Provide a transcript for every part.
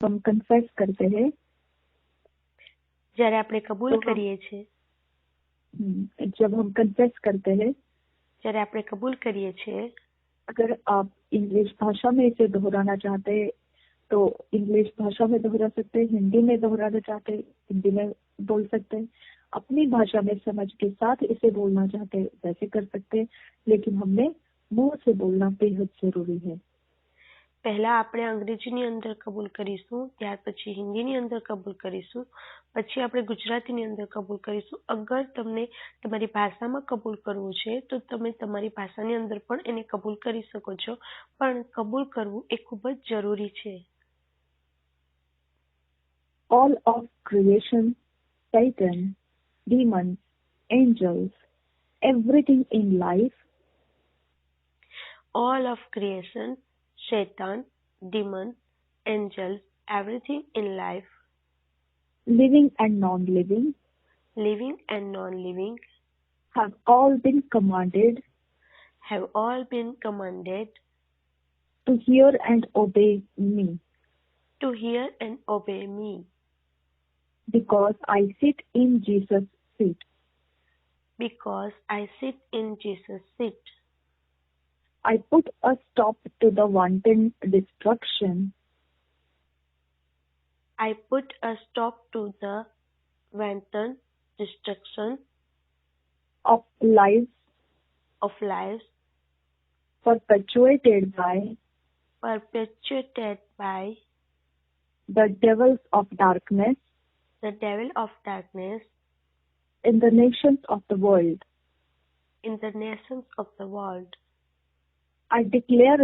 हम કન્ફેસ करते हैं જ્યારે આપણે કબૂલ तो કરીએ છીએ जब हम कन्फेस करते हैं, જ્યારે આપણે કબૂલ કરીએ છીએ अगर आप इंग्लिश भाषा में इसे दोहराना चाहते हैं तो इंग्लिश भाषा में दोहरा सकते हैं, हिंदी में दोहराना चाहते हैं हिंदी में बोल सकते हैं, अपनी भाषा में समझ के साथ इसे बोलना चाहते हैं वैसे कर सकते हैं, लेकिन हमने मुंह से बोलना बेहद जरूरी है। પહેલા આપણે અંગ્રેજીની અંદર કબૂલ કરીશું, ત્યાર પછી હિન્દીની અંદર કબૂલ કરીશું, પછી આપણે ગુજરાતીની અંદર કબૂલ કરીશું। અગર તમને તમારી ભાષામાં કબૂલ કરવું છે તો તમે તમારી ભાષાની અંદર પણ એને કબૂલ કરી શકો છો, પણ કબૂલ કરવું એ ખૂબ જ જરૂરી છે। All of creation, Satan, demons, angels, everything in life, All of creation, Satan, demon, angels, everything in life, living and non-living, living and non-living, have all been commanded to hear and obey me, because I sit in Jesus' seat. because I sit in Jesus' seat. I put a stop to the wanton destruction I put a stop to the wanton destruction of lives of lives perpetuated by the devils of darkness the devil of darkness in the nations of the world. I declare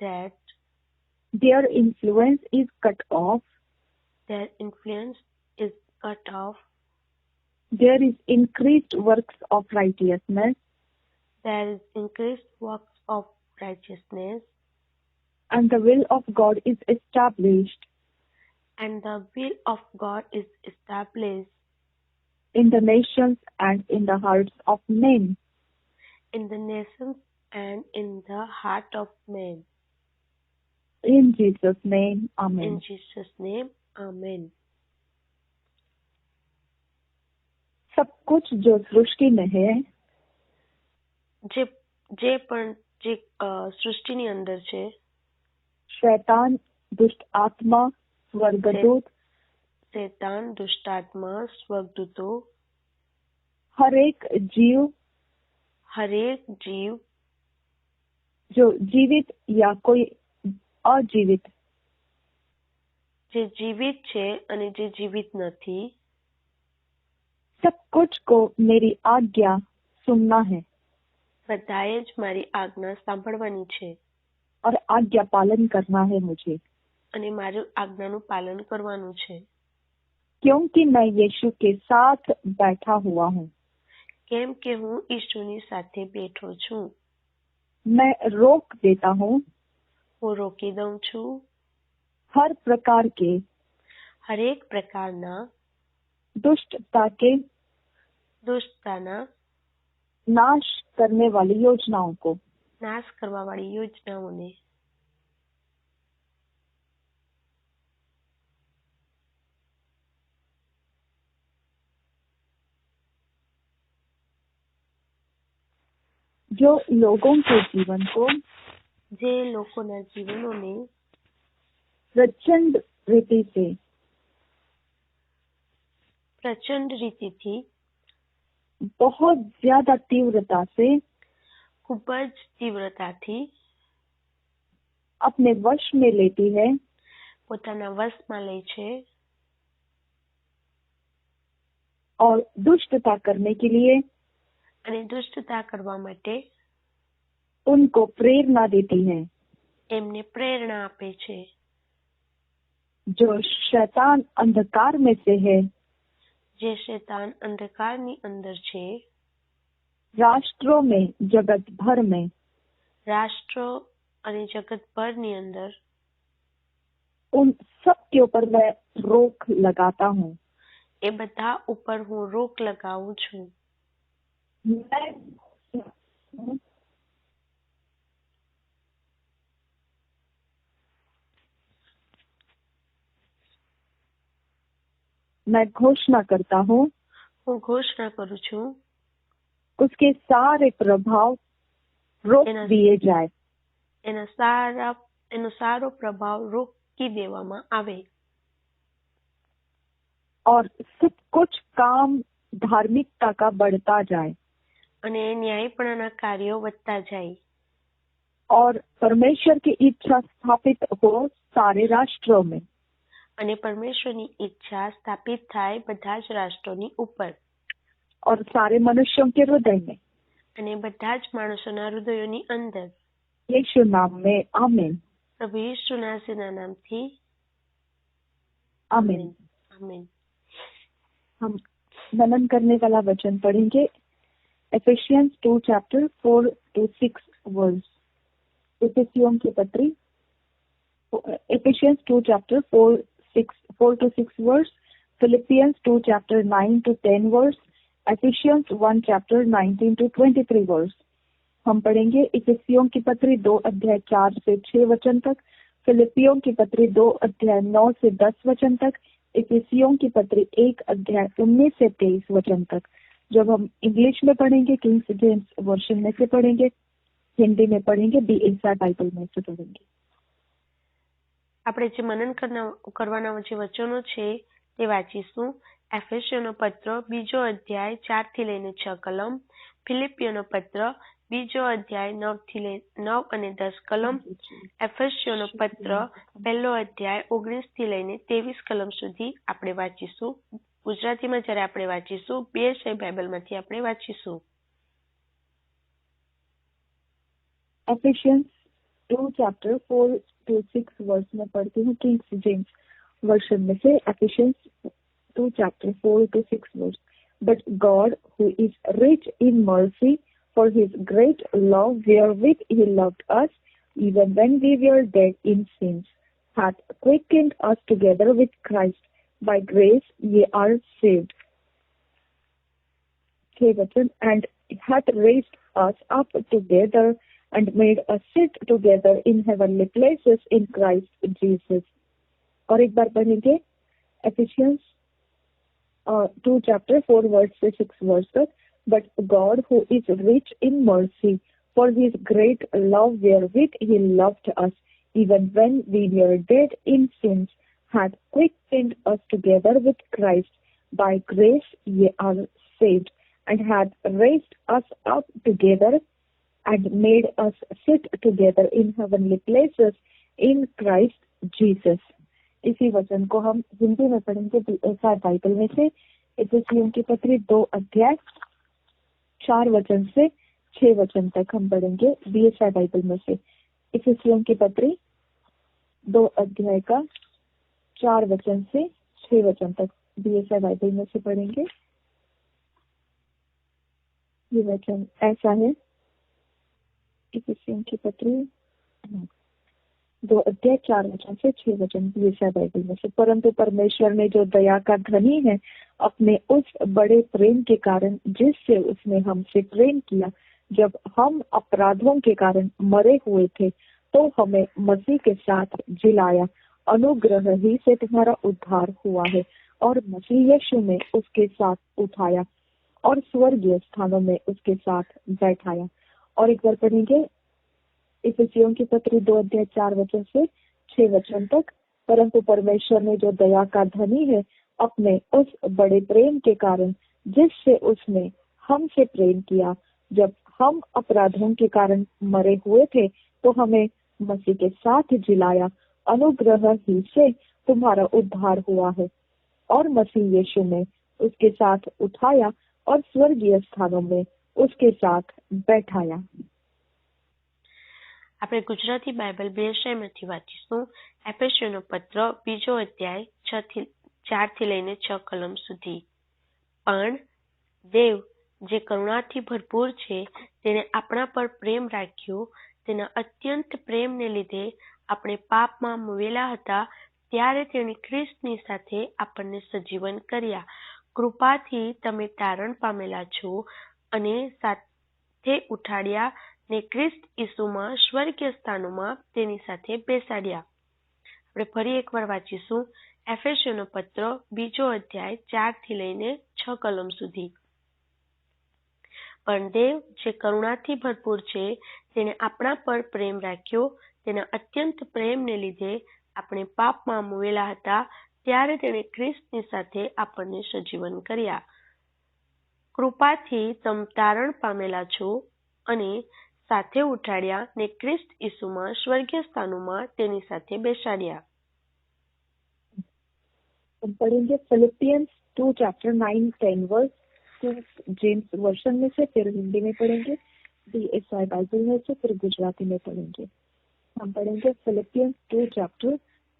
that their influence is cut off. their influence is cut off. There is increased works of righteousness, There is increased works of righteousness, and the will of God is established and the will of God is established in the nations and in the hearts of men. in the nations and in the heart of men. In Jesus' name, Amen. In Jesus' name, Amen. सब कुछ जो सृष्टि में है જે સૃષ્ટિની અંદર છે, शैतान, दुष्ट आत्मा, स्वर्गदूत, શૈતાન, દુષ્ટાત્મા, સ્વર્ગદૂતો, हर एक जीव जो जीवित या कोई अजीवित, જે જીવિત છે અને જે જીવિત નથી, सब कुछ को मेरी आज्ञा सुनना है બધાએ જ મારી આજ્ઞા સાંભળવાની છે और आज्ञा पालन करना है मुझे, અને મારું આજ્ઞાનું પાલન કરવાનું છે, क्योंकि मैं यीशु के साथ बैठा हुआ हूँ। કેમ કે હું ઈશુની સાથે બેઠો છું। मैं रोक देता हूँ હું રોકી દઉં છું हर प्रकार के હરેક પ્રકારના दुष्टताना नाश करने वाली योजनाओं को। નાશ કરવાવાળી યોજનાઓને। जो लोगों के जीवन को જે લોકોના જીવનોને प्रचंड રીતિથી बहुत ज्यादा तीव्रता से ખૂબ જ તીવ્રતાથી अपने वश में लेती है પોતાના વશમાં લે છે और दुष्टता करने के लिए અને દુષ્ટતા કરવા માટે उनको प्रेरणा देती है। એમને પ્રેરણા આપે છે। जो शैतान अंधकार में से है, જે શૈતાન અંધકારની અંદર છે, राष्ट्रों में, जगत भर में, રાષ્ટ્રો અને જગતભરની અંદર उन सब के ऊपर मैं रोक लगाता हूँ। એ બધા ઉપર હું રોક લગાવું છું। मैं घोषणा करता हूँ હું ઘોષણા કરું છું उसके सारे प्रभाव रोक એના दिए जाए એનો સારો પ્રભાવ રોકી દેવામાં આવે और सब कुछ काम धार्मिकता का बढ़ता जाए અને ન્યાયપણાના કાર્યો વધતા જાય और परमेश्वर की इच्छा स्थापित हो सारे राष्ट्रों में અને પરમેશ્વરની ઈચ્છા સ્થાપિત થાય બધા જ રાષ્ટ્રોની ઉપર और सारे मनुष्यों के हृदय में અને બધા જ માણસોના હૃદયોની અંદર यीशु नाम में आमीन પ્રભુ ઈસુના નામના નામથી आमीन। આમીન। हम मनन करने वाला वचन पढ़ेंगे एफिशियंस 2 चैप्टर 4 to 6 वर्स। इफिसियों की पत्री Ephesians 2 chapter 4 to 6 verse, Philippians 2 chapter 9 to 10 verse, Ephesians 1 chapter 19 to 23 verse. हम पढ़ेंगे इफिसियों की पत्री 2 अध्याय 4 से 6 वचन तक, फिलिपियों की पत्री 2 अध्याय 9 से 10 वचन तक, इफिसियों की पत्री 1 अध्याय 19 से 23 वचन तक। जब हम इंग्लिश में पढ़ेंगे किंग्स जेम्स वर्जन में से पढ़ेंगे, हिंदी में पढ़ेंगे बीएसआई बाइबल में से पढ़ेंगे। આપણે જે મનન કરવાના જે વચનો છે તે વાંચીશું। એફેસીયોનો પત્ર 2 અધ્યાય 4 થી લઈને 6 કલમ, ફિલિપિયોનો પત્ર 2 અધ્યાય 9 અને 10 કલમ, એફેસીયોનો પત્ર 1 અધ્યાય 19 થી લઈને 23 કલમ સુધી આપણે વાંચીશું। ગુજરાતીમાં જ્યારે આપણે વાંચીશું બીએસઆઈ બાઇબલમાંથી આપણે વાંચીશું। एफिशियंस 2 चैप्टर 4 to 6 वर्स में पढ़ती हूँ किंग्स जेम्स वर्जन में से। Ephesians 2 chapter 4 to 6 verse. But God who is rich in mercy for his great love wherewith he loved us even when we were dead in sins hath quickened us together with Christ, by grace ye are saved। and hath raised us up together and made us sit together in heavenly places in Christ Jesus। और एक बार पढ़ेंगे Ephesians 2 chapter 4 verse से 6 verse तक। But God who is rich in mercy for his great love wherewith he loved us even when we were dead in sins hath quickened us together with Christ, by grace ye are saved, and hath raised us up together and made us sit together in heavenly places in Christ Jesus। इसी वचन को हम हिंदी में पढ़ेंगे BSI Bible में से। इफिसियों की पत्री 2 अध्याय 4 वचन से 6 वचन तक हम पढ़ेंगे बीएसआई बाइबल में से। इफिसियों की पत्री 2 अध्याय का 4 वचन से 6 वचन तक बीएसआई बाइबल में से पढ़ेंगे। ये वचन ऐसा है, इफिसियों की पत्री 2 अध्याय 4 वचन से 6 वचन बीएसआई बाइबल में से। परंतु परमेश्वर ने जो दया का धनी है अपने उस बड़े प्रेम के कारण जिससे उसने हमसे प्रेम किया, जब हम अपराधों के कारण मरे हुए थे तो हमें मसीह के साथ जिलाया। अनुग्रह ही से तुम्हारा उद्धार हुआ है और मसीह यीशु में उसके साथ उठाया और स्वर्गीय स्थानों में उसके साथ बैठाया। और एक बार पढ़ेंगे इफिसियों की पत्री 2 अध्याय 4 वचन से 6 वचन तक। परंतु परमेश्वर ने जो दया का धनी है अपने उस बड़े प्रेम के कारण जिससे उसने हमसे प्रेम किया, जब हम अपराधों के कारण मरे हुए थे तो हमें मसीह के साथ जिलाया। अनुग्रह ही से तुम्हारा उद्धार हुआ है और मसीह यीशु में उसके साथ उठाया और स्वर्गीय स्थानों में उसके साथ बैठाया। આપણે ગુજરાતી બાઇબલ બીએસઆઈમાંથી વાંચીશું। એફેસીયોનો પત્ર 2 અધ્યાય 4 થી લઈને 6 કલમ સુધી। પણ દેવ જે કરુણાથી ભરપૂર છે તેને આપણા પર પ્રેમ રાખ્યો, તેના અત્યંત પ્રેમને લીધે આપણે પાપમાં મુવેલા હતા ત્યારે તેણે ખ્રિસ્તની સાથે આપણને સજીવન કર્યા। કૃપાથી તમે તારણ પામેલા છો અને સાથે ઉઠાડ્યા ને ખ્રિસ્ત ઈસુમાં સ્વર્ગીય સ્થાનોમાં તેની સાથે બેસાડ્યા। આપણે ફરી એકવાર વાંચીશું એફેસીયનો પત્ર 2 અધ્યાય 4 થી લઈને 6 કલમ સુધી. પણ દેવ જે કરુણાથી ભરપૂર છે તેણે આપણા પર પ્રેમ રાખ્યો. તેના અત્યંત પ્રેમને લીધે આપણે પાપમાં મુવેલા હતા ત્યારે તેણે ખ્રિસ્તની સાથે આપણને સજીવન કર્યા. કૃપાથી તમે તારણ પામેલા છો અને સાથે ઉઠાડ્યા ને ખ્રિસ્ત ઈસુમાં સ્વર્ગીય સ્થાનોમાં તેની સાથે બેસાડ્યા. हम पढ़ेंगे Philippians 2 chapter 9-10 verse James version में से, फिर हिंदी में पढ़ेंगे, DSI बाइबल में से, फिर गुजराती में पढ़ेंगे. हम पढ़ेंगे Philippians 2 chapter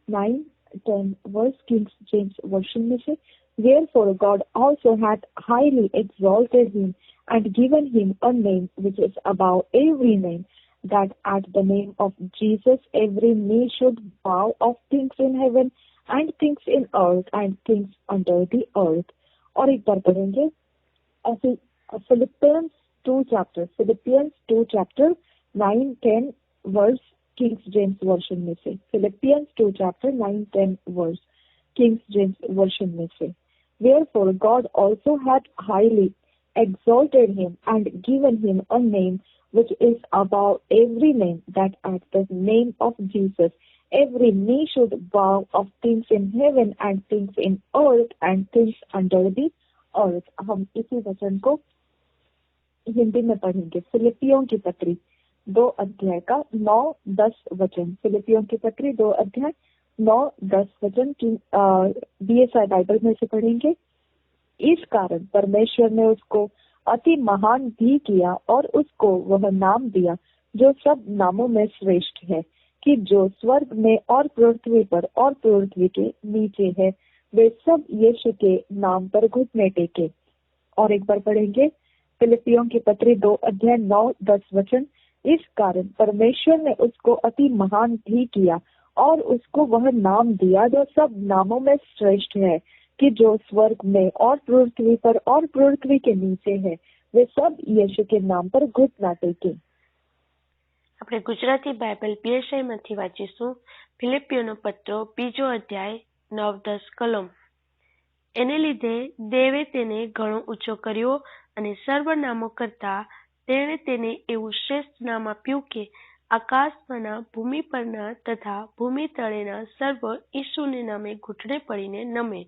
9-10 verse Kings James version में से. Therefore God also hath highly exalted him and given him a name which is above every name, that at the name of Jesus every knee should bow, of things in heaven and things in earth and things under the earth. और एक बार पढ़ेंगे Philippians 2 chapter 9-10 verse Kings James version में से. Philippians 2 chapter 9-10 verse Kings James version में से. Therefore God also hath highly exalted him and given him a name which is above every name, that at the name of Jesus every knee should bow, of things in heaven and things in earth and things under the earth. हम इसी वचन को हिंदी में पढ़ेंगे. फिलिपियों की पत्री 2 अध्याय का 9-10 वचन. फिलिपियों की पत्री 2 अध्याय 9-10 वचन की DSI बाइबल में से पढ़ेंगे. इस कारण परमेश्वर ने उसको अति महान भी किया और उसको वह नाम दिया जो सब नामों में श्रेष्ठ है, कि जो स्वर्ग में और पृथ्वी पर और पृथ्वी के नीचे है वे सब यीशु के नाम पर घुटने टेके. और एक बार पढ़ेंगे फिलिपियों की पत्री 2 अध्याय 9-10 वचन. इस कारण परमेश्वर ने उसको अति महान भी किया और उसको वह नाम दिया जो सब नामों में श्रेष्ठ है, कि जो स्वर्ग में और पृथ्वी पर और पृथ्वी के नीचे है वे सब यीशु के नाम पर घुटना टेके. આપણે ગુજરાતી બાઇબલ PSI માંથી વાંચીશું ફિલિપિયોનો પત્ર 2 અધ્યાય 9-10 કલમ. એને લીધે દેવે તેને ઘણો ઊંચો કર્યો અને સર્વનામો કરતા તેણે તેને એવું શ્રેષ્ઠ નામ આપ્યું કે આકાશમાંના, ભૂમિ પરના તથા ભૂમિ તળેના સર્વ ઈસુને નામે ઘૂંટણે પડીને નમે.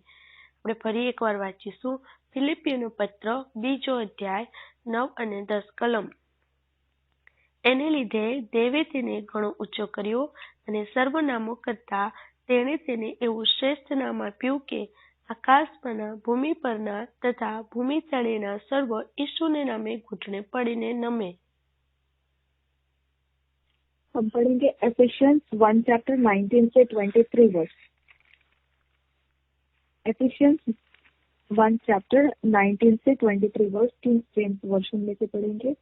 આપણે ફરી એકવાર વાંચીશું ફિલિપિયોનો પત્ર 2 અધ્યાય 9 અને 10 કલમ. એને લીધે દેવે તેને ઘણો ઊંચો કર્યો અને સર્વનામો કરતા તેણે તેને એવું શ્રેષ્ઠ નામ આપ્યું કે આકાશમાંના, ભૂમિ પરના તથા ભૂમિ તળેના સર્વ ઈસુને નામે ઘૂંટણે પડીને નમે. हम पढ़ेंगे एफिशियंस 1 चैप्टर 19 से 23 वर्स. एफिशियंस 1 चैप्टर 19 से 23 वर्स किंग जेम्स वर्शन में से पढ़ेंगे.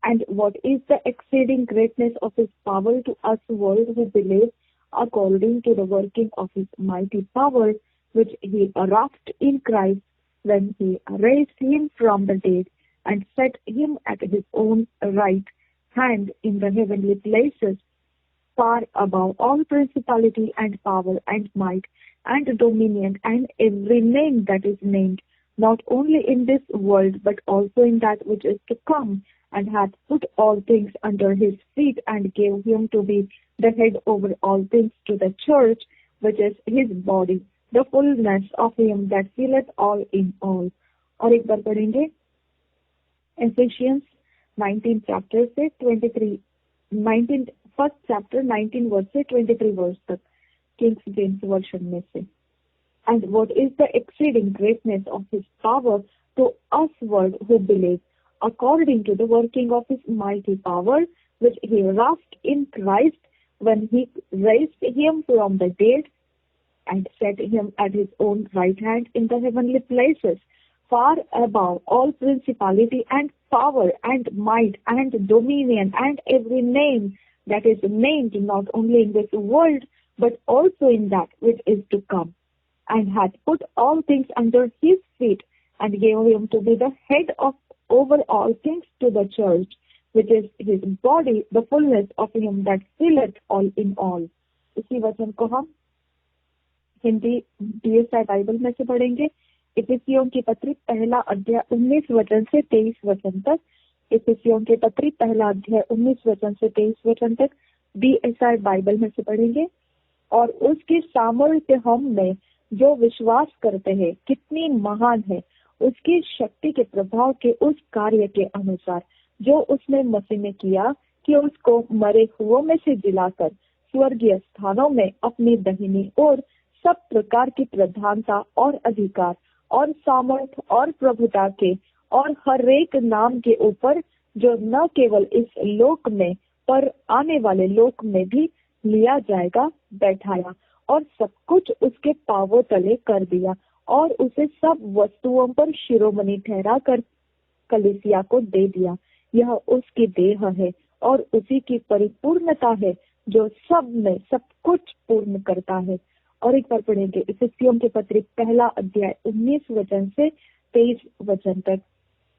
And what is the exceeding greatness of his power to us world who believe, according to the working of his mighty power, which he wrought in Christ when he raised him from the dead and set him at his own right hand in the heavenly places, far above all principality and power and might and dominion and every name that is named, not only in this world but also in that which is to come, and hath put all things under his feet and gave him to be the head over all things to the church, which is his body, the fullness of him that filleth all in all. और एक बार पढ़ेंगे efficiency 19 chapter से 19 first chapter 19 verse से 23 verse तक Kings James version में से. And what is the exceeding greatness of his power to us world who believe, according to the working of his mighty power, which he wrought in Christ when he raised him from the dead and set him at his own right hand in the heavenly places, far above all principality and power and might and dominion and every name that is named, not only in this world but also in that which is to come, and hath put all things under his feet and gave him to be the head of over all things to the church, which is his body, the fullness of him that filleth all in all. उसी वचन को हम Hindi DSI Bible में से पढ़ेंगे। इफिसियों की पत्री पहला अध्याय 19 वचन से 23 वचन तक। इफिसियों की पत्री पहला अध्याय 19 वचन से 23 वचन तक DSI बाइबल में से पढ़ेंगे। और उसकी सामर्थ्य हम में जो विश्वास करते हैं कितनी महान है, उसकी शक्ति के प्रभाव के उस कार्य के अनुसार जो उसने मसीह में किया, कि उसको मरे हुओं में से जिलाकर स्वर्गीय स्थानों में अपनी दाहिनी ओर सब प्रकार की प्रधानता और अधिकार और सामर्थ और प्रभुता के और हर एक नाम के ऊपर, जो न केवल इस लोक में पर आने वाले लोक में भी लिया जाएगा, बैठाया और सब कुछ उसके पांवों तले कर दिया और उसे सब वस्तुओं पर शिरोमणि ठहरा कर कलीसिया को दे दिया। यह उसकी देह है और उसी की परिपूर्णता है, जो सब में सब कुछ पूर्ण करता है। और एक बार पढ़ेंगे इफिसियों के पत्री पहला अध्याय 19 वचन से 23 वचन तक।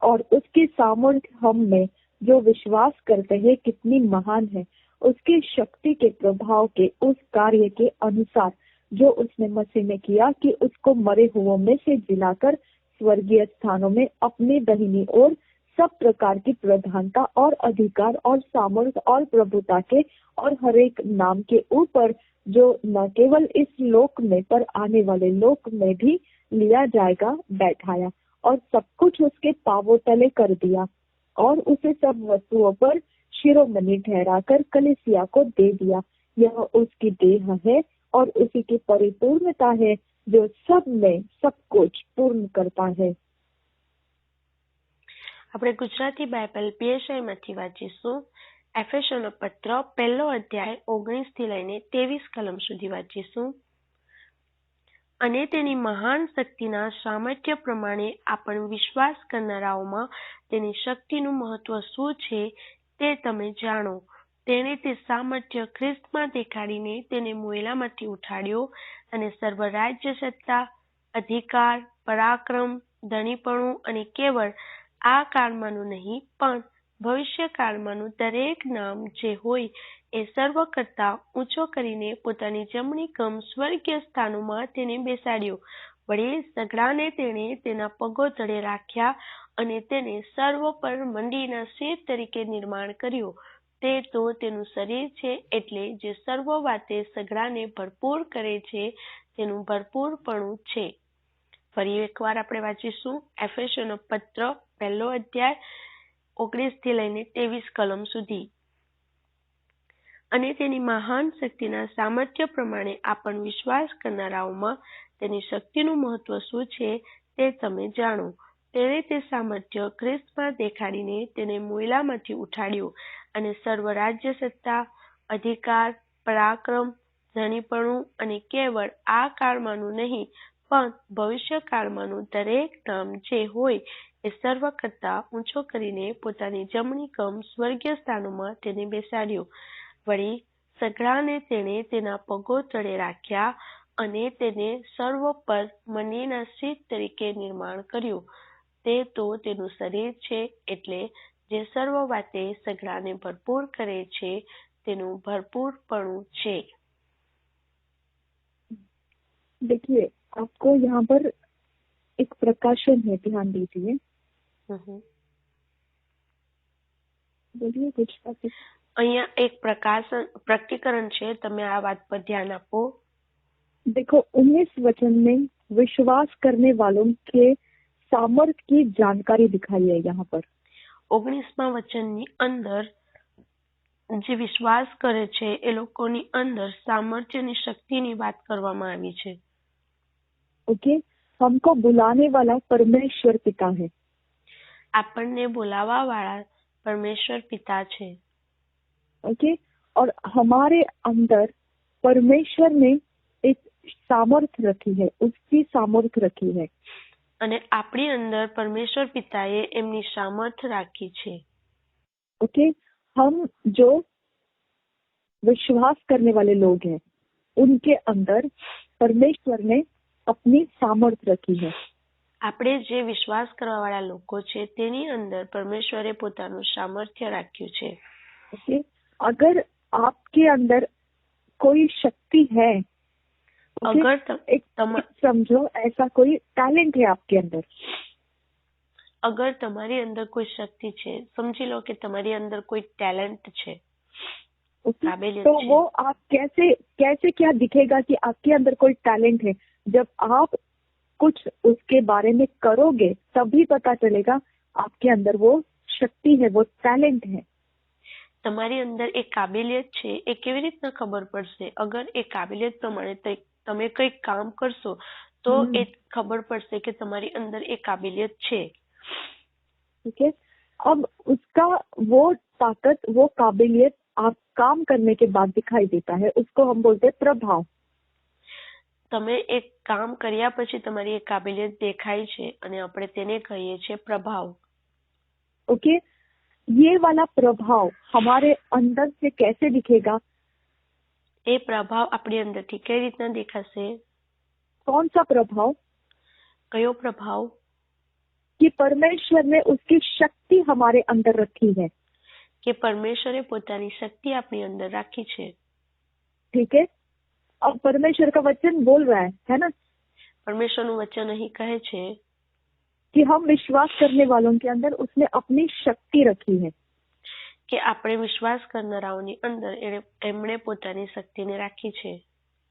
और उसकी सामर्थ्य हम में जो विश्वास करते हैं कितनी महान है, उसकी शक्ति के प्रभाव के उस कार्य के अनुसार जो उसने मसीह में किया, कि उसको मरे हुओं में से जिलाकर स्वर्गीय स्थानों में अपनी दाहिनी ओर सब प्रकार की प्रधानता और अधिकार और सामर्थ और प्रभुता के और हर एक नाम के ऊपर, जो न केवल इस लोक में पर आने वाले लोक में भी लिया जाएगा, बैठाया और सब कुछ उसके पांवों तले कर दिया और उसे सब वस्तुओं पर शिरोमणि ठहराकर कलीसिया को दे दिया। यह उसकी देह है और उसी की परिपूर्णता है, जो सब में सब कुछ पूर्ण करता है। આપણે ગુજરાતી બાઇબલ PSI માંથી વાંચીશું। એફેસોનો પત્ર પહેલો અધ્યાય 19 થી લઈને 23 કલમ સુધી વાંચીશું। અને તેની મહાન શક્તિના સામર્થ્ય પ્રમાણે આપણ વિશ્વાસ કરનારાઓમાં તેની શક્તિનું મહત્વ શું છે તે તમે જાણો। તેણે તે સામર્થ્ય ખ્રિસ્તમાં દેખાડીને તેને મોયલામાંથી ઉઠાડ્યો અને સર્વ રાજ્ય સત્તા, અધિકાર, પરાક્રમ, ધણીપણું અને કેવળ આ કાળમાંનું નહીં પણ ભવિષ્ય કાળમાંનું દરેક નામ જે હોય એ સર્વ કરતા ઊંચો કરીને પોતાની જમણી કમ સ્વર્ગીય સ્થાનોમાં તેને બેસાડ્યો। વળી સઘળાને તેણે તેના પગો તળે રાખ્યા અને તેને સર્વ પર મંડીના શિર તરીકે નિર્માણ કર્યો। તે તો તેનું શરીર છે, એટલે જે સર્વ વાતે સઘળાને ભરપૂર કરે છે તેનું ભરપૂરપણું છે। ફરી એકવાર આપણે વાંચીશું એફેસોનો પત્ર પહેલો અધ્યાય 19 થી લઈને 23 કલમ સુધી। અને તેની મહાન શક્તિના સામર્થ્ય પ્રમાણે આપણ વિશ્વાસ કરનારાઓમાં તેની શક્તિનું મહત્વ શું છે તે તમે જાણો। તેણે તે સામર્થ્ય ખ્રિસ્તમાં દેખાડીને તેને મોયલામાંથી ઉઠાડ્યો અને સર્વ રાજ્ય સત્તા, અધિકાર, પરાક્રમ, ધણીપણું અને કેવળ આ કાળમાંનું નહીં પણ ભવિષ્ય કાળમાંનું દરેક નામ જે હોય એ સર્વ કરતા ઊંચો કરીને પોતાની જમણી કમ સ્વર્ગીય સ્થાનોમાં તેને બેસાડ્યો। વળી સઘળાને તેણે તેના પગો તળે રાખ્યા અને તેને સર્વ પર મંડીના શિર તરીકે નિર્માણ કર્યું। તે તો તેનું શરીર છે, એટલે જે સર્વ વાતે સઘળાને ભરપૂર કરે છે તેનું ભરપૂરપણું છે। देखिए, आपको यहाँ पर एक प्रकाशन है, ध्यान दीजिए। बोलिए कुछ बात। અહીંયા એક પ્રકટીકરણ છે, તમે આ વાત પર ध्यान આપો। देखो 19 वचन में विश्वास करने वालों के सामर्थ्य की जानकारी दिखाई है। यहाँ पर 19મા વચનની અંદર જે વિશ્વાસ કરે છે એ લોકોની અંદર સામર્થ્યની શક્તિની વાત કરવામાં આવી છે। ओके, हमको बुलाने वाला परमेश्वर पिता है। આપણને બોલાવા વાળા પરમેશ્વર પિતા છે। ओके, और हमारे अंदर परमेश्वर ने एक सामर्थ्य रखी है, उसकी सामर्थ्य रखी है। અને આપણી અંદર પરમેશ્વર પિતાએ એમની સામર્થ્ય રાખી છે। ओके, हम जो विश्वास करने वाले लोग हैं उनके अंदर परमेश्वर ने अपनी सामर्थ्य रखी है। આપણે જે વિશ્વાસ કરવા વાળા લોકો છે તેની અંદર પરમેશ્વરે પોતાનું સામર્થ્ય રાખ્યું છે। ओके, अगर आपके अंदर कोई शक्ति है, अगर एक समझो ऐसा कोई टैलेंट है आपके अंदर, अगर તમારી અંદર કોઈ શક્તિ છે, સમજી લો કે તમારી અંદર કોઈ ટેલેન્ટ છે, काबिलियत तो છે, वो आप कैसे कैसे क्या दिखेगा कि आपके अंदर कोई टैलेंट है? जब आप कुछ उसके बारे में करोगे तभी पता चलेगा आपके अंदर वो शक्ति है, वो टैलेंट है। તમારી અંદર એક કાબિલિયત છે એ કેવી રીતના ખબર પડશે? અગર એ કાબિલિયત પ્રમાણે તમે કંઈક કામ કરશો તો એ ખબર પડશે કે તમારી અંદર એ કાબિલિયત છે। ठीक है, अब उसका वो ताकत, वो काबिलियत आप काम करने के बाद दिखाई देता है, उसको हम बोलते हैं प्रभाव। તમે એક કામ કર્યા પછી તમારી એક કાબિલિયત દેખાય છે અને આપણે તેને કહીએ છીએ પ્રભાવ। ओके, ये वाला प्रभाव हमारे अंदर से कैसे दिखेगा? એ પ્રભાવ આપણી અંદરથી કઈ રીતના દેખાશે? कौन सा प्रभाव? કયો પ્રભાવ? कि परमेश्वर ने उसकी शक्ति हमारे अंदर रखी है, કે પરમેશ્વરે પોતાની શક્તિ આપણી અંદર રાખી છે। ठीक है, अब परमेश्वर का वचन बोल रहा है ना, પરમેશ્વરનું વચન અહીં કહે છે कि हम विश्वास करने वालों के अंदर उसने अपनी शक्ति रखी है। કે આપણે વિશ્વાસ કરનારાઓની અંદર એમણે પોતાની શક્તિને રાખી છે।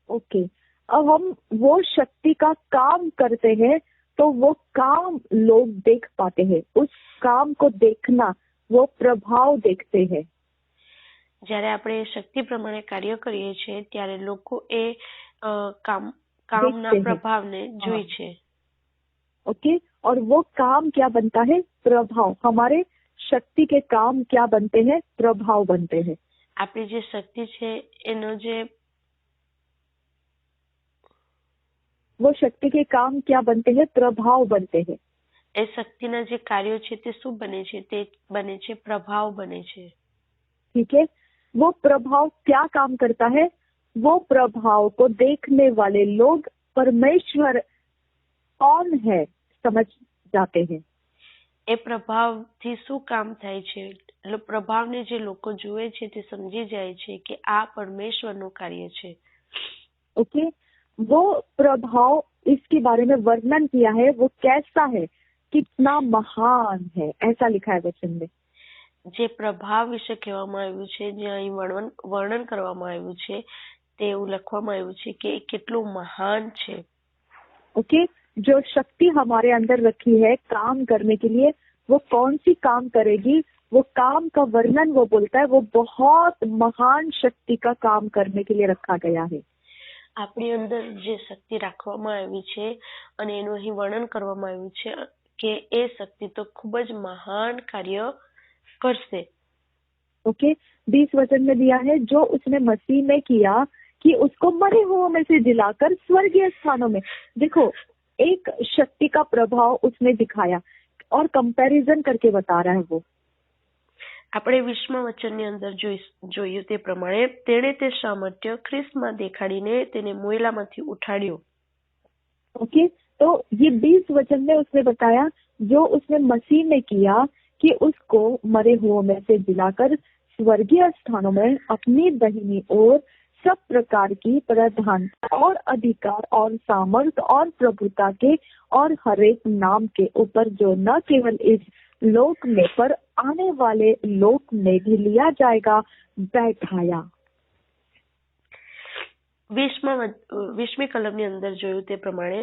ओके, अब हम वो शक्ति का काम करते हैं तो वो काम लोग देख पाते हैं, उस काम को देखना, वो प्रभाव देखते हैं। જ્યારે આપણે શક્તિ પ્રમાણે કાર્ય કરીએ છીએ ત્યારે લોકો એ કામના પ્રભાવને જોઈ છે। ओके, और वो काम क्या बनता है? प्रभाव। हमारे शक्ति के काम क्या बनते हैं? प्रभाव बनते हैं। આપણી જે શક્તિ છે એનો જે वो शक्ति के काम क्या बनते हैं? प्रभाव बनते हैं। એ શક્તિના જે કાર્યો છે તે શું બને છે? તે બને છે પ્રભાવ બને છે। ठीक है, वो प्रभाव क्या काम करता है? वो प्रभाव को देखने वाले लोग परमेश्वर कौन है समझ जाते हैं। એ પ્રભાવથી શું કામ થાય છે? પ્રભાવને જે લોકો જુએ છે તે સમજી જાય છે કે આ પરમેશ્વરનું કાર્ય છે। ओके, वो प्रभाव इसके बारे में वर्णन किया है, वो कैसा है, कितना महान है, ऐसा लिखा है वचन में। જે પ્રભાવ વિશે કહેવામાં આવ્યું છે, જે અહીં વર્ણન કરવામાં આવ્યું છે તે એવું લખવામાં આવ્યું છે કે એ કેટલું મહાન છે। ओके, जो शक्ति हमारे अंदर रखी है काम करने के लिए, वो कौन सी काम करेगी? वो काम का वर्णन वो बोलता है, वो बहुत महान शक्ति का काम करने के लिए रखा गया है। આપણી અંદર જે શક્તિ રાખવામાં આવી છે અને એનું અહીં વર્ણન કરવામાં આવ્યું છે કે એ શક્તિ તો ખૂબ જ મહાન કાર્ય કરશે। ओके, 20 वचन में दिया है, जो उसने मसीह में किया कि उसको मरे हुओं में से जिलाकर स्वर्गीय स्थानों में। देखो, एक शक्ति का प्रभाव उसने दिखाया और कंपैरिजन करके बता रहा है वो। આપણે 20મા વચનની અંદર જોયું તે પ્રમાણે તેણે તે સામર્થ્ય ખ્રિસ્તમાં દેખાડીને તેને મોયલામાંથી ઉઠાડ્યો। ओके, तो ये 20 वचन में उसने बताया जो उसने मसीह में किया कि उसको मरे हुओं में से जिलाकर स्वर्गीय स्थानों में अपनी दाहिनी ओर सब प्रकार की प्रधानता और अधिकार और सामर्थ और प्रभुता के और हरेक नाम के ऊपर जो न केवल इस लोक में पर आने वाले लोक में भी लिया जाएगा बैठाया। 20મી કલમની અંદર જોયું તે પ્રમાણે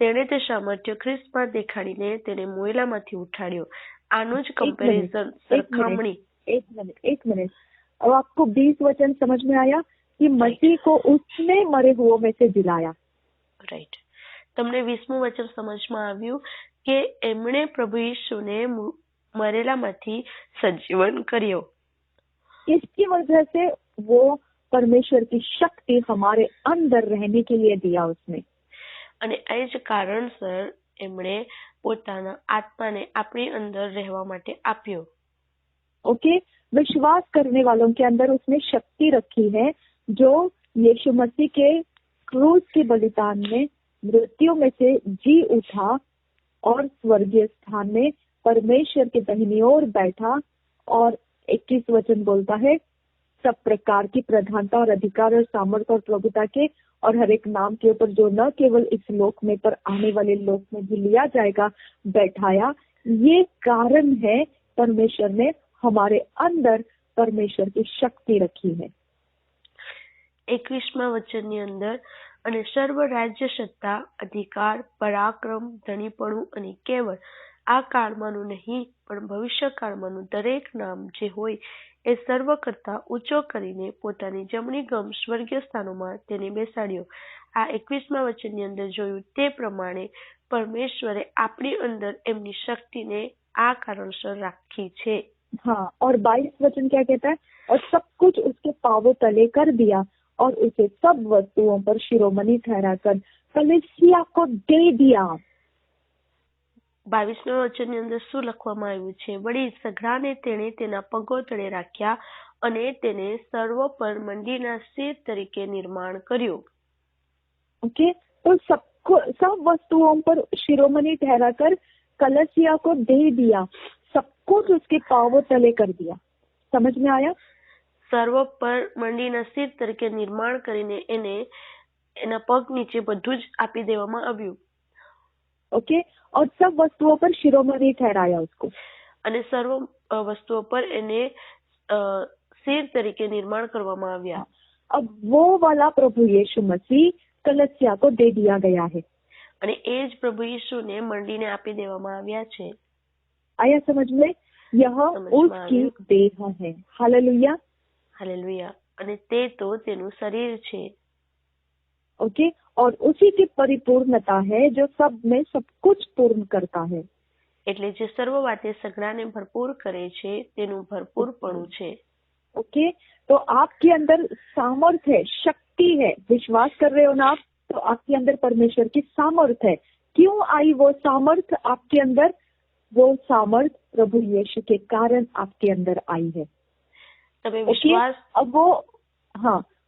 તેણે તે સામર્થ્ય ખ્રિસ્તમાં દેખાડીને તેને મોયલામાંથી ઉઠાડ્યો। આનું જ કમ્પેરિઝન સરખામણી। एक मिनट, अब आपको 20 वचन समझ में आया कि मसीह को उसने मरे हुओं में से जिलाया। રાઈટ, તમને 20મું વચન સમજમાં આવ્યું કે એમણે પ્રભુ ઈસુને મરેલામાંથી સજીવન કર્યો। इसकी वजह से वो परमेश्वर की शक्ति हमारे अंदर रहने के लिए दिया उसने। અને એ જ કારણસર એમણે પોતાના આત્માને આપણી અંદર રહેવા માટે આપ્યો। ओके, विश्वास करने वालों के अंदर उसने शक्ति रखी है जो यीशु मसीह के क्रूस के बलिदान में मृत्यु में से जी उठा और स्वर्गीय स्थान में परमेश्वर के दाहिनी ओर बैठा। और 21 वचन बोलता है सब प्रकार की प्रधानता और अधिकार और सामर्थ्य और प्रभुता के और हर एक नाम के ऊपर जो न केवल इस लोक में पर आने वाले लोक में भी लिया जाएगा बैठाया। ये कारण है परमेश्वर ने हमारे अंदर परमेश्वर की शक्ति रखी है। 21મા વચનની અંદર અને સર્વ રાજ્ય સત્તા અધિકાર પરાક્રમ ધણીપણું અને કેવળ આ કાળમાંનું નહીં પણ ભવિષ્ય કાળમાંનું દરેક નામ જે હોય એ સર્વ કરતા ઊંચો કરીને પોતાની જમણી ગમ સ્વર્ગીય સ્થાનોમાં તેને બેસાડ્યો। આ 21મા વચનની અંદર જોયું તે પ્રમાણે પરમેશ્વરે આપણી અંદર એમની શક્તિને આ કારણસર રાખી છે। हाँ, और 22 वचन क्या कहता है? और सब कुछ उसके पांवों तले कर दिया और उसे सब वस्तुओं पर शिरोमणि ठहराकर कलीसिया को दे दिया। 22મા વચનની અંદર શું લખવામાં આવ્યું છે? વળી સઘળાને તેણે તેના પગો તળે રાખ્યા અને તેને સર્વ પર મંડીના સિર તરીકે નિર્માણ કર્યું। ओके, तो सब वस्तुओं पर शिरोमणि ठहराकर कलीसिया को दे दिया, सब कुछ उसके पांवों तले कर दिया। समझ में आया? સર્વ પર મંડીના સિર તરીકે નિર્માણ કરીને એને એના પગ નીચે બધું જ આપી દેવામાં આવ્યું। ओके, और सब वस्तुओं पर शिरोमणि ठहराया उसको। અને સર્વ વસ્તુઓ પર એને સિર તરીકે નિર્માણ કરવામાં આવ્યા। अब वो वाला प्रभु यीशु मसीह कलीसिया को दे दिया गया है। અને એ જ પ્રભુ યીશુને મંડીને આપી દેવામાં આવ્યા છે। आया समझ में? यह समझ में उसकी आया। देह है। हालेलुया। હાલેલુયા। અને તે તો તેનું શરીર છે। ओके, और उसी की परिपूर्णता है जो सब में सब कुछ पूर्ण करता है। એટલે જે સર્વ વાતે સઘળાને ભરપૂર કરે છે તેનું ભરપૂરપણું છે। ओके, तो आपके अंदर सामर्थ्य है, शक्ति है। विश्वास कर रहे हो ना आप? तो आपके अंदर परमेश्वर की सामर्थ्य है। क्यों आई वो सामर्थ्य आपके अंदर? वो सामर्थ्य प्रभु यीशु के कारण आपके अंदर आई है। તમે ओके, વિશ્વાસ अब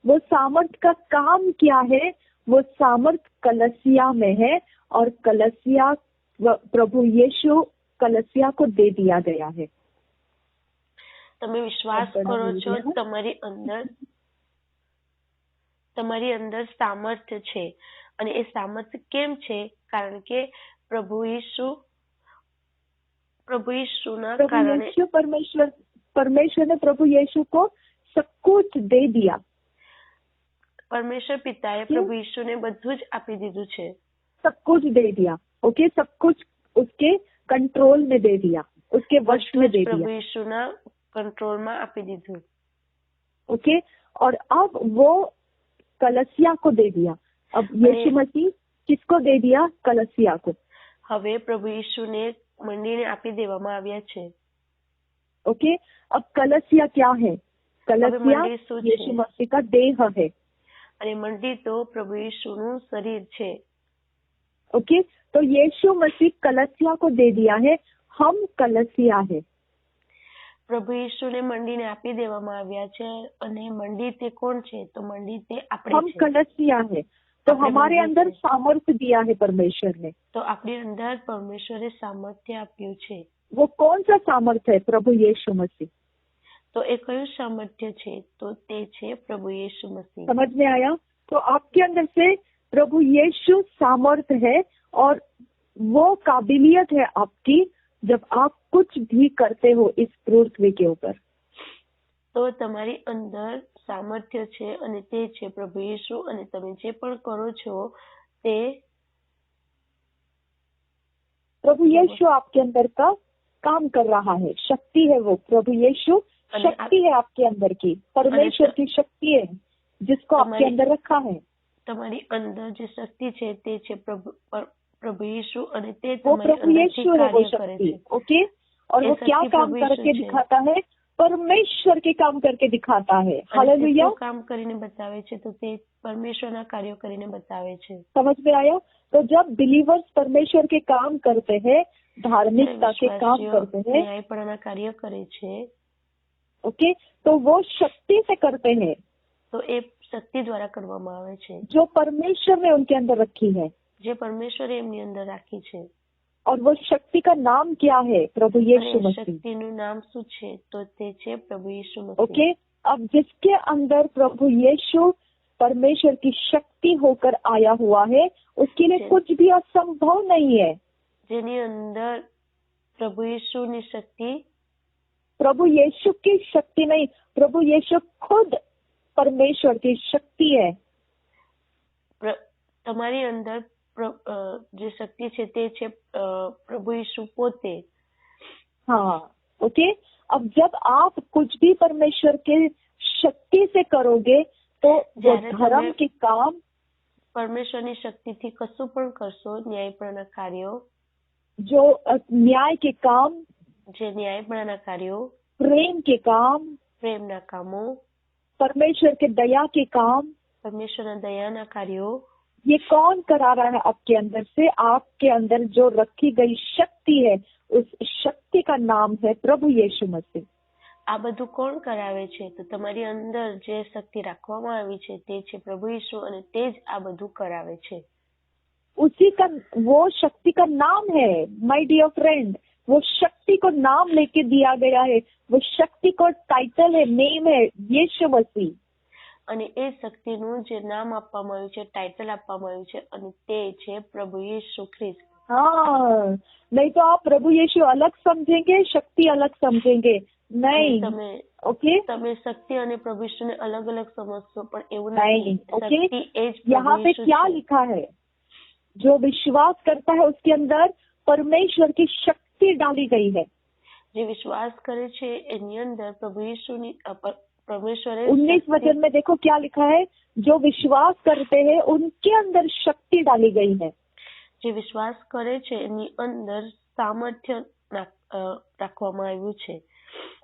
वो सामर्थ्य का काम क्या है? वो सामर्थ्य कलीसिया में है और कलीसिया प्रभु यीशु कलीसिया को दे दिया गया है। તમે વિશ્વાસ કરો છો તમારી અંદર સામર્થ્ય છે અને એ સામર્થ્ય કેમ છે? કારણ કે પ્રભુ યીશુના કારણે परमेश्वर ने प्रभु यीशु को सब कुछ दे दिया। પરમેશ્વર પિતાએ પ્રભુ યીશુને બધું જ આપી દીધું છે। सब कुछ दे दिया। ओके, सब कुछ उसके कंट्रोल में दे दिया, उसके वश में दे પ્રભુ दिया। યીશુના કંટ્રોલમાં આપી દીધું। ओके, और अब वो कलीसिया को दे दिया। अब यीशु मसीह किसको दे दिया? कलीसिया को। હવે પ્રભુ યીશુને મંડીને આપી દેવામાં આવ્યા છે। ओके, अब कलीसिया क्या है? कलीसिया मंडी શું છે? यीशु मसीह का देह है। અને મંડી તો પ્રભુ યીશુનું શરીર છે। ओके, तो यीशु मसीह कलीसिया को दे दिया है। हम कलीसिया है। પ્રભુ યીશુને મંડીને આપી દેવામાં આવ્યા છે અને મંડી તે કોણ છે? તો મંડી તે આપણે हम છે। कलीसिया है, तो अपने हमारे मंदिर अंदर से। सामर्थ्य दिया है परमेश्वर ने। તો આપણી અંદર પરમેશ્વરે સામર્થ્ય આપ્યું છે। वो कौन सा सामर्थ्य है? प्रभु यीशु मसीह। તો એ કયું સામર્થ્ય છે? તો તે છે પ્રભુ યીશુ મસીહ। समझ में आया? तो आपके अंदर से प्रभु यीशु सामर्थ्य है और वो काबिलियत है आपकी जब आप कुछ भी करते हो इस पृथ्वी के ऊपर। તો તમારી અંદર સામર્થ્ય છે અને તે છે પ્રભુ યીશુ અને તમે જે પણ કરો છો તે प्रभु यीशु आपके अंदर का काम कर रहा है। शक्ति है वो। प्रभु यीशु शक्ति है आपके अंदर की, परमेश्वर की शक्ति है जिसको आपके अंदर रखा है। તમારી અંદર જે શક્તિ છે તે છે પ્રભુ યીશુ અને તે वो તમારી प्रभु અંદરથી यीशु है वो કાર્ય करे शक्ति। છે। ओके, और ये वो क्या शक्ति काम प्रभु करके यीशु है। दिखाता है? परमेश्वर के काम करके दिखाता है। અને તે हालेलुया। શું કામ કરીને બતાવે છે? તો તે પરમેશ્વરના કાર્યો કરીને બતાવે છે। समझ में आया? तो जब बिलीवर्स परमेश्वर के काम करते हैं, धार्मिकता के काम વિશ્વાસીઓ करते हैं, ન્યાયપણાના કાર્ય કરે છે ओके, तो वो शक्ति से करते हैं તો એ શક્તિ દ્વારા કરવામાં આવે છે जो परमेश्वर ने उनके अंदर रखी है। જે પરમેશ્વરે એમની અંદર રાખી છે। और वो शक्ति का नाम क्या है? प्रभु यीशु અને मसीह। શક્તિનું નામ શું છે? તો તે છે પ્રભુ યીશુ ओके, મસીહ। अब जिसके अंदर प्रभु यीशु परमेश्वर की शक्ति होकर आया हुआ है, उसके लिए कुछ भी असंभव नहीं है। જેની અંદર પ્રભુ ઈસુની શક્તિ, प्रभु यीशु की शक्ति नहीं, प्रभु यीशु खुद परमेश्वर की शक्ति है। તમારી અંદર જે શક્તિ છે તે છે પ્રભુ ઈસુ પોતે। हाँ, ओके। अब जब आप कुछ भी परमेश्वर के शक्ति से करोगे तो वो धर्म के काम, પરમેશ્વરની શક્તિથી કશું પણ કરશો, ન્યાયપણાના કાર્યો, जो न्याय के काम, જે ન્યાયપણાના કાર્યો, प्रेम के काम, પ્રેમના કામો, परमेश्वर के दया के काम, પરમેશ્વરના દયાના કાર્યો, ये कौन करा रहा है आपके अंदर से? आपके अंदर जो रखी गई शक्ति है, उस शक्ति का नाम है प्रभु यीशु मसीह। આ બધું કોણ કરાવે છે? તો તમારી અંદર જે શક્તિ રાખવામાં આવી છે તે છે પ્રભુ ઈસુ, અને તે જ આ બધું કરાવે છે। उसी का, वो शक्ति का नाम है, माय डियर फ्रेंड। वो शक्ति को नाम लेके दिया गया है, वो शक्ति को टाइटल है, नेम है यीशु मसीह। અને એ શક્તિનું જે નામ આપવામાં આવ્યું છે, टाइटल આપવામાં આવ્યું છે, અને તે છે પ્રભુ ઈસુ ખ્રિસ્ત। हाँ, नहीं तो आप प्रभु यीशु अलग समझेंगे, शक्ति अलग समझेंगे, नहीं। ओके, તમે શક્તિ અને પ્રભુ ઈસુને अलग अलग समझो, પણ એવું नहीं। ओके, शक्ति એ જ यहाँ पे क्या लिखा है? जो विश्वास करता है उसके अंदर परमेश्वर की शक्ति डाली गई है। જે વિશ્વાસ કરે છે એની અંદર પ્રભુ ઈસુની પરમેશ્વરે 19 वचन में देखो क्या लिखा है? जो विश्वास करते हैं उनके अंदर शक्ति डाली गई है। જે વિશ્વાસ કરે છે એની અંદર સામર્થ્ય રાખવામાં આવ્યું છે।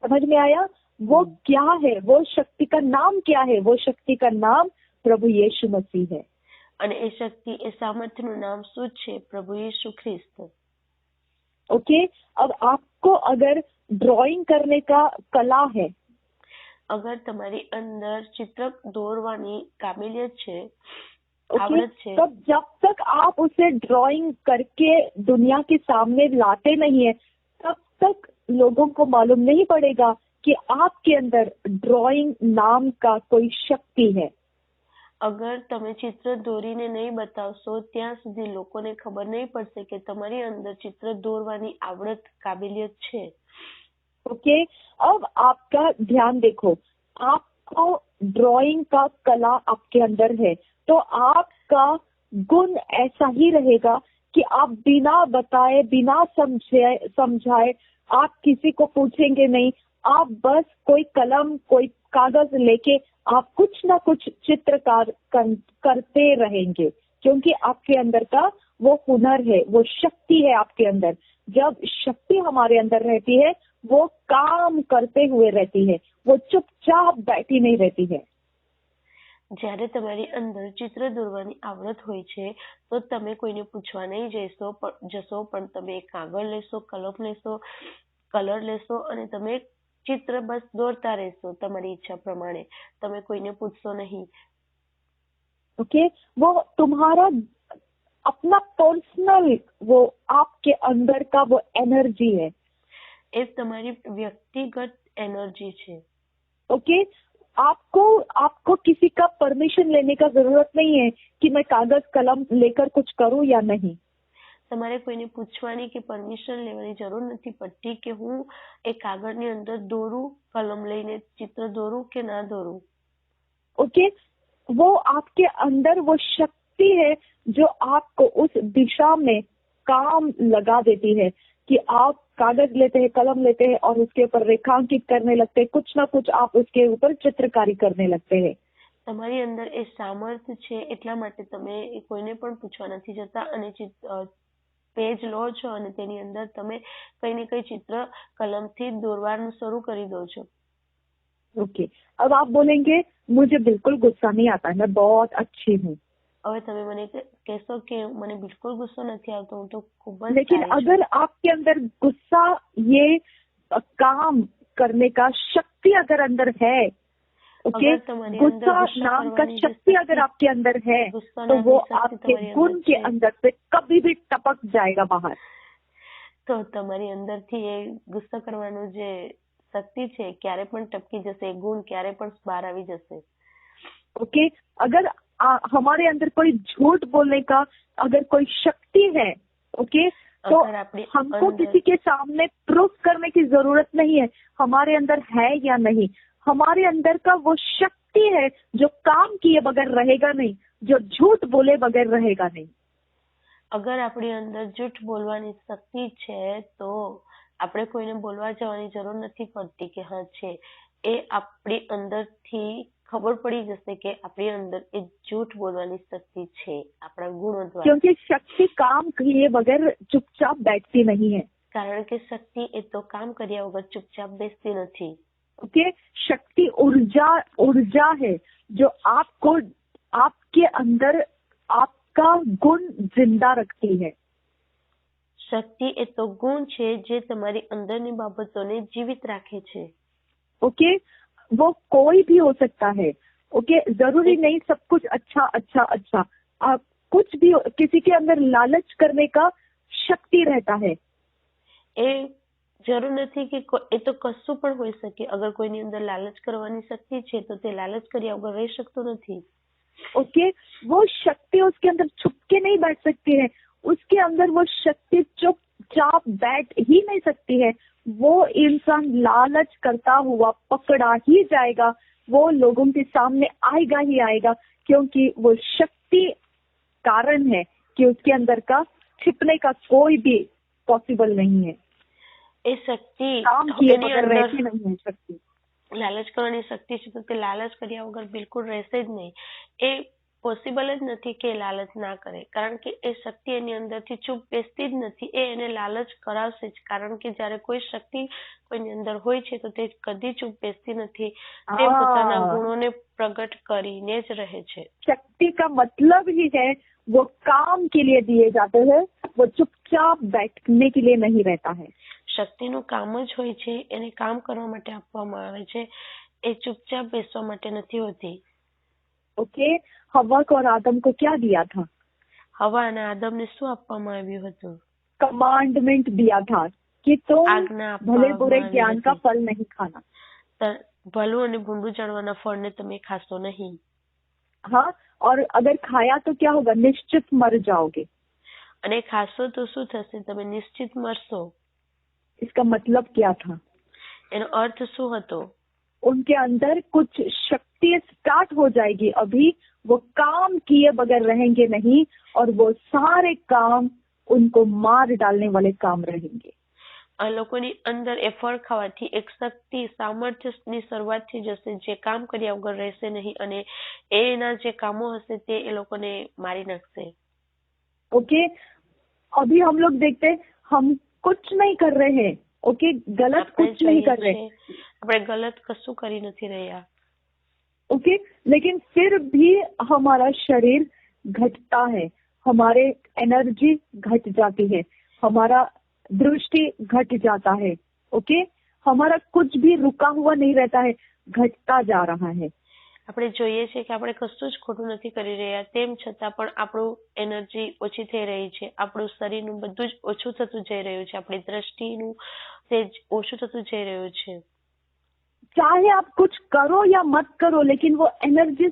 समझ में आया? वो क्या है? वो शक्ति का नाम क्या है? वो शक्ति का नाम प्रभु यीशु मसीह है। અને એ શક્તિ, એ સામર્થ્યનું નામ શું છે? પ્રભુ ઈસુ ખ્રિસ્ત। ओके, अब आपको अगर ड्राइंग करने का कला है, અગર તમારી અંદર ચિત્ર દોરવાની કાબિલિયત છે, ओके, આવડત છે, तब जब तक आप उसे ड्राइंग करके दुनिया के सामने लाते नहीं है, तब तक लोगों को मालूम नहीं पड़ेगा कि आपके अंदर ड्राइंग नाम का कोई शक्ति है। અગર તમે ચિત્ર દોરીને નહીં બતાવશો ત્યાં સુધી લોકોને ખબર નહીં પડશે કે તમારી અંદર ચિત્ર દોરવાની આવડત, કાબિલિયત છે। ओके, अब आपका ध्यान देखो, आपको ड्राइंग का कला आपके अंदर है, तो आपका गुण ऐसा ही रहेगा कि आप बिना बताए, बिना समझाए आप किसी को पूछेंगे नहीं, आप बस कोई कलम, कोई कागज लेके आप कुछ ना कुछ चित्रकार करते रहेंगे, क्योंकि आपके अंदर का वो हुनर है, वो शक्ति है आपके अंदर। जब शक्ति हमारे अंदर रहती है, वो काम करते हुए रहती है, वो चुपचाप बैठी नहीं रहती है। જ્યારે તમારી અંદર ચિત્ર દોરવાની આવડત હોય છે તો તમે કોઈને પૂછવા નહીં જશો, પણ તમે એક કાગળ લેશો, કલમ લેશો, કલર લેશો અને તમે ચિત્ર બસ દોરતા રહેશો તમારી ઈચ્છા પ્રમાણે। તમે કોઈને પૂછશો નહીં। ओके, वो तुम्हारा अपना पर्सनल, वो आपके अंदर का वो एनर्जी है। એ તમારી વ્યક્તિગત એનર્જી છે। ओके, आपको किसी का परमिशन लेने का जरूरत नहीं है कि मैं कागज कलम लेकर कुछ करूं या नहीं। તમારે કોઈને પૂછવાની કે પરમિશન લેવાની જરૂર નથી પડતી કે હું એ કાગળની અંદર દોરું, કલમ લઈને ચિત્ર દોરું કે ના દોરું। ओके, वो आपके अंदर वो शक्ति है जो आपको उस दिशा में काम लगा देती है कि आप कागज लेते हैं, कलम लेते हैं और उसके ऊपर रेखांकित करने लगते हैं, कुछ ना कुछ आप उसके ऊपर चित्रकारी करने लगते हैं। તમારી અંદર એ સામર્થ્ય છે એટલા માટે તમે કોઈને પણ પૂછવા નથી જતા અને પેજ લો છો અને તેની અંદર તમે કઈ ને કઈ ચિત્ર કલમથી દોરવાનું શરૂ કરી દો છો। ओके, अब आप बोलेंगे मुझे बिल्कुल गुस्सा नहीं आता, मैं बहुत अच्छी हूँ। હવે તમે મને કહેશો કે મને બિલકુલ ગુસ્સો નથી આવતો, હું તો ખૂબ જ लेकिन अगर आपके अंदर गुस्सा, ये काम करने का शक्ति अगर अंदर है, ओके, गुस्सा नाम का शक्ति अगर आपके अंदर है, तो वो आपके गुण के अंदर से कभी भी टपक जाएगा बाहर। તો તમારી અંદરથી એ ગુસ્સો કરવાનું જે શક્તિ છે ક્યારે પણ ટપકી જશે, ગુણ ક્યારે પણ બહાર આવી જશે. ओके, अगर हमारे अंदर कोई झूठ बोलने का अगर कोई शक्ति है, ओके, तो हमको किसी के सामने प्रूफ करने की जरूरत नहीं है हमारे अंदर है या नहीं. हमारे अंदर का वो शक्ति है जो काम किए बगैर रहेगा नहीं, जो झूठ बोले बगैर रहेगा नहीं. અગર આપણી અંદર જૂઠ બોલવાની શક્તિ છે તો આપણે કોઈને બોલવા જવાની જરૂર નથી પડતી કે હા છે. એ આપણી અંદરથી ખબર પડી જશે કે આપણી અંદર એ જૂઠ બોલવાની શક્તિ છે આપણા ગુણો દ્વારા. क्योंकि शक्ति काम किए बगैर चुपचाप बैठती नहीं है. કારણ કે શક્તિ એ તો કામ કર્યા વગર ચૂપચાપ બેસતી નથી. ओके, शक्ति ऊर्जा है जो आपको आपके अंदर आपका गुण जिंदा रखती है. શક્તિ એ તો ગુણ છે જે તમારી અંદરની બાબતોને જીવિત રાખે છે. ओके, वो कोई भी हो सकता है. ओके, जरूरी नहीं सब कुछ अच्छा अच्छा अच्छा. आप कुछ भी किसी के अंदर लालच करने का शक्ति रहता है. એ જરૂર નથી કે એ તો કશું પણ હોઈ શકે. અગર કોઈની અંદર લાલચ કરવાની શક્તિ છે તો તે લાલચ કર્યા વગર રહી શકતો નથી. ओके, वो शक्ति उसके अंदर छुप के नहीं बैठ सकती है. उसके अंदर वो शक्ति चुपचाप बैठ ही नहीं सकती है. वो इंसान लालच करता हुआ पकड़ा ही जाएगा. वो लोगों के सामने आएगा ही आएगा क्योंकि वो शक्ति कारण है कि उसके अंदर का छिपने का कोई भी पॉसिबल नहीं है. એ શક્તિ काम किए बगैर रहती नहीं है शक्ति. લાલચ કરવાની શક્તિ છે તો તે લાલચ કર્યા વગર બિલકુલ રહેશે જ નહીં. એ પોસિબલ જ નથી કે લાલચ ના કરે કારણ કે એ શક્તિ એની અંદરથી ચૂપ બેસતી જ નથી. એ એને લાલચ કરાવશે જ કારણ કે જ્યારે કોઈ શક્તિ કોઈની અંદર હોય છે તો તે કદી ચૂપ બેસતી નથી. તે પોતાના ગુણોને પ્રગટ કરીને જ રહે છે. शक्ति का मतलब ही है वो काम के लिए दिए जाते हैं, वो चुपचाप बैठने के लिए नहीं रहता है. શક્તિનું કામ જ હોય છે, એને કામ કરવા માટે આપવામાં આવે છે. એ ચૂપચાપ બેસવા માટે નથી હોતી. ओके, हवा को और आदम को क्या दिया था? હવા અને આદમને શું આપવામાં આવ્યું હતું? कमांडमेंट दिया था कि तुम આજ્ઞા भले આપવામાં बुरे આવી ज्ञान का હતી. फल नहीं खाना. ભલું અને ભૂંડું જાણવાના ફળને તમે ખાશો નહીં. हाँ, और अगर खाया तो क्या होगा? निश्चित मर जाओगे. અને ખાશો તો શું થશે? તમે નિશ્ચિત મરશો. इसका मतलब क्या था? એનો અર્થ શું હતો? उनके अंदर कुछ शक्ति स्टार्ट हो जाएगी. अभी वो काम किए बगैर रहेंगे नहीं और वो सारे काम उनको मार डालने वाले काम रहेंगे. આ લોકોની અંદર એ ફળ ખાવાથી એક શક્તિ સામર્થ્યની શરૂઆત થઈ જશે જે કામ કર્યા વગર રહેશે નહીં અને એના જે કામો હશે તે એ લોકોને મારી નાખશે. ओके, अभी हम लोग देखते हैं हम कुछ नहीं कर रहे हैं. ओके, गलत कुछ नहीं कर रहे. આપણે ગલત કશું કરી નથી રહ્યા. ओके, लेकिन फिर भी हमारा शरीर घटता है, हमारे एनर्जी घट जाती है, हमारा दृष्टि घट जाता है. ओके, हमारा कुछ भी रुका हुआ नहीं रहता है, घटता जा रहा है. આપણે જોઈએ છે કે આપણે કશું જ ખોટું નથી કરી રહ્યા તેમ છતાં પણ આપણું એનર્જી ઓછી થઈ રહી છે. આપણું શરીરનું બધું જ ઓછું થતું જઈ રહ્યું છે. આપણી દ્રષ્ટિનું તેજ ઓછું થતું જઈ રહ્યું છે. चाहे आप कुछ करो या मत करो, लेकिन वो एनर्जी,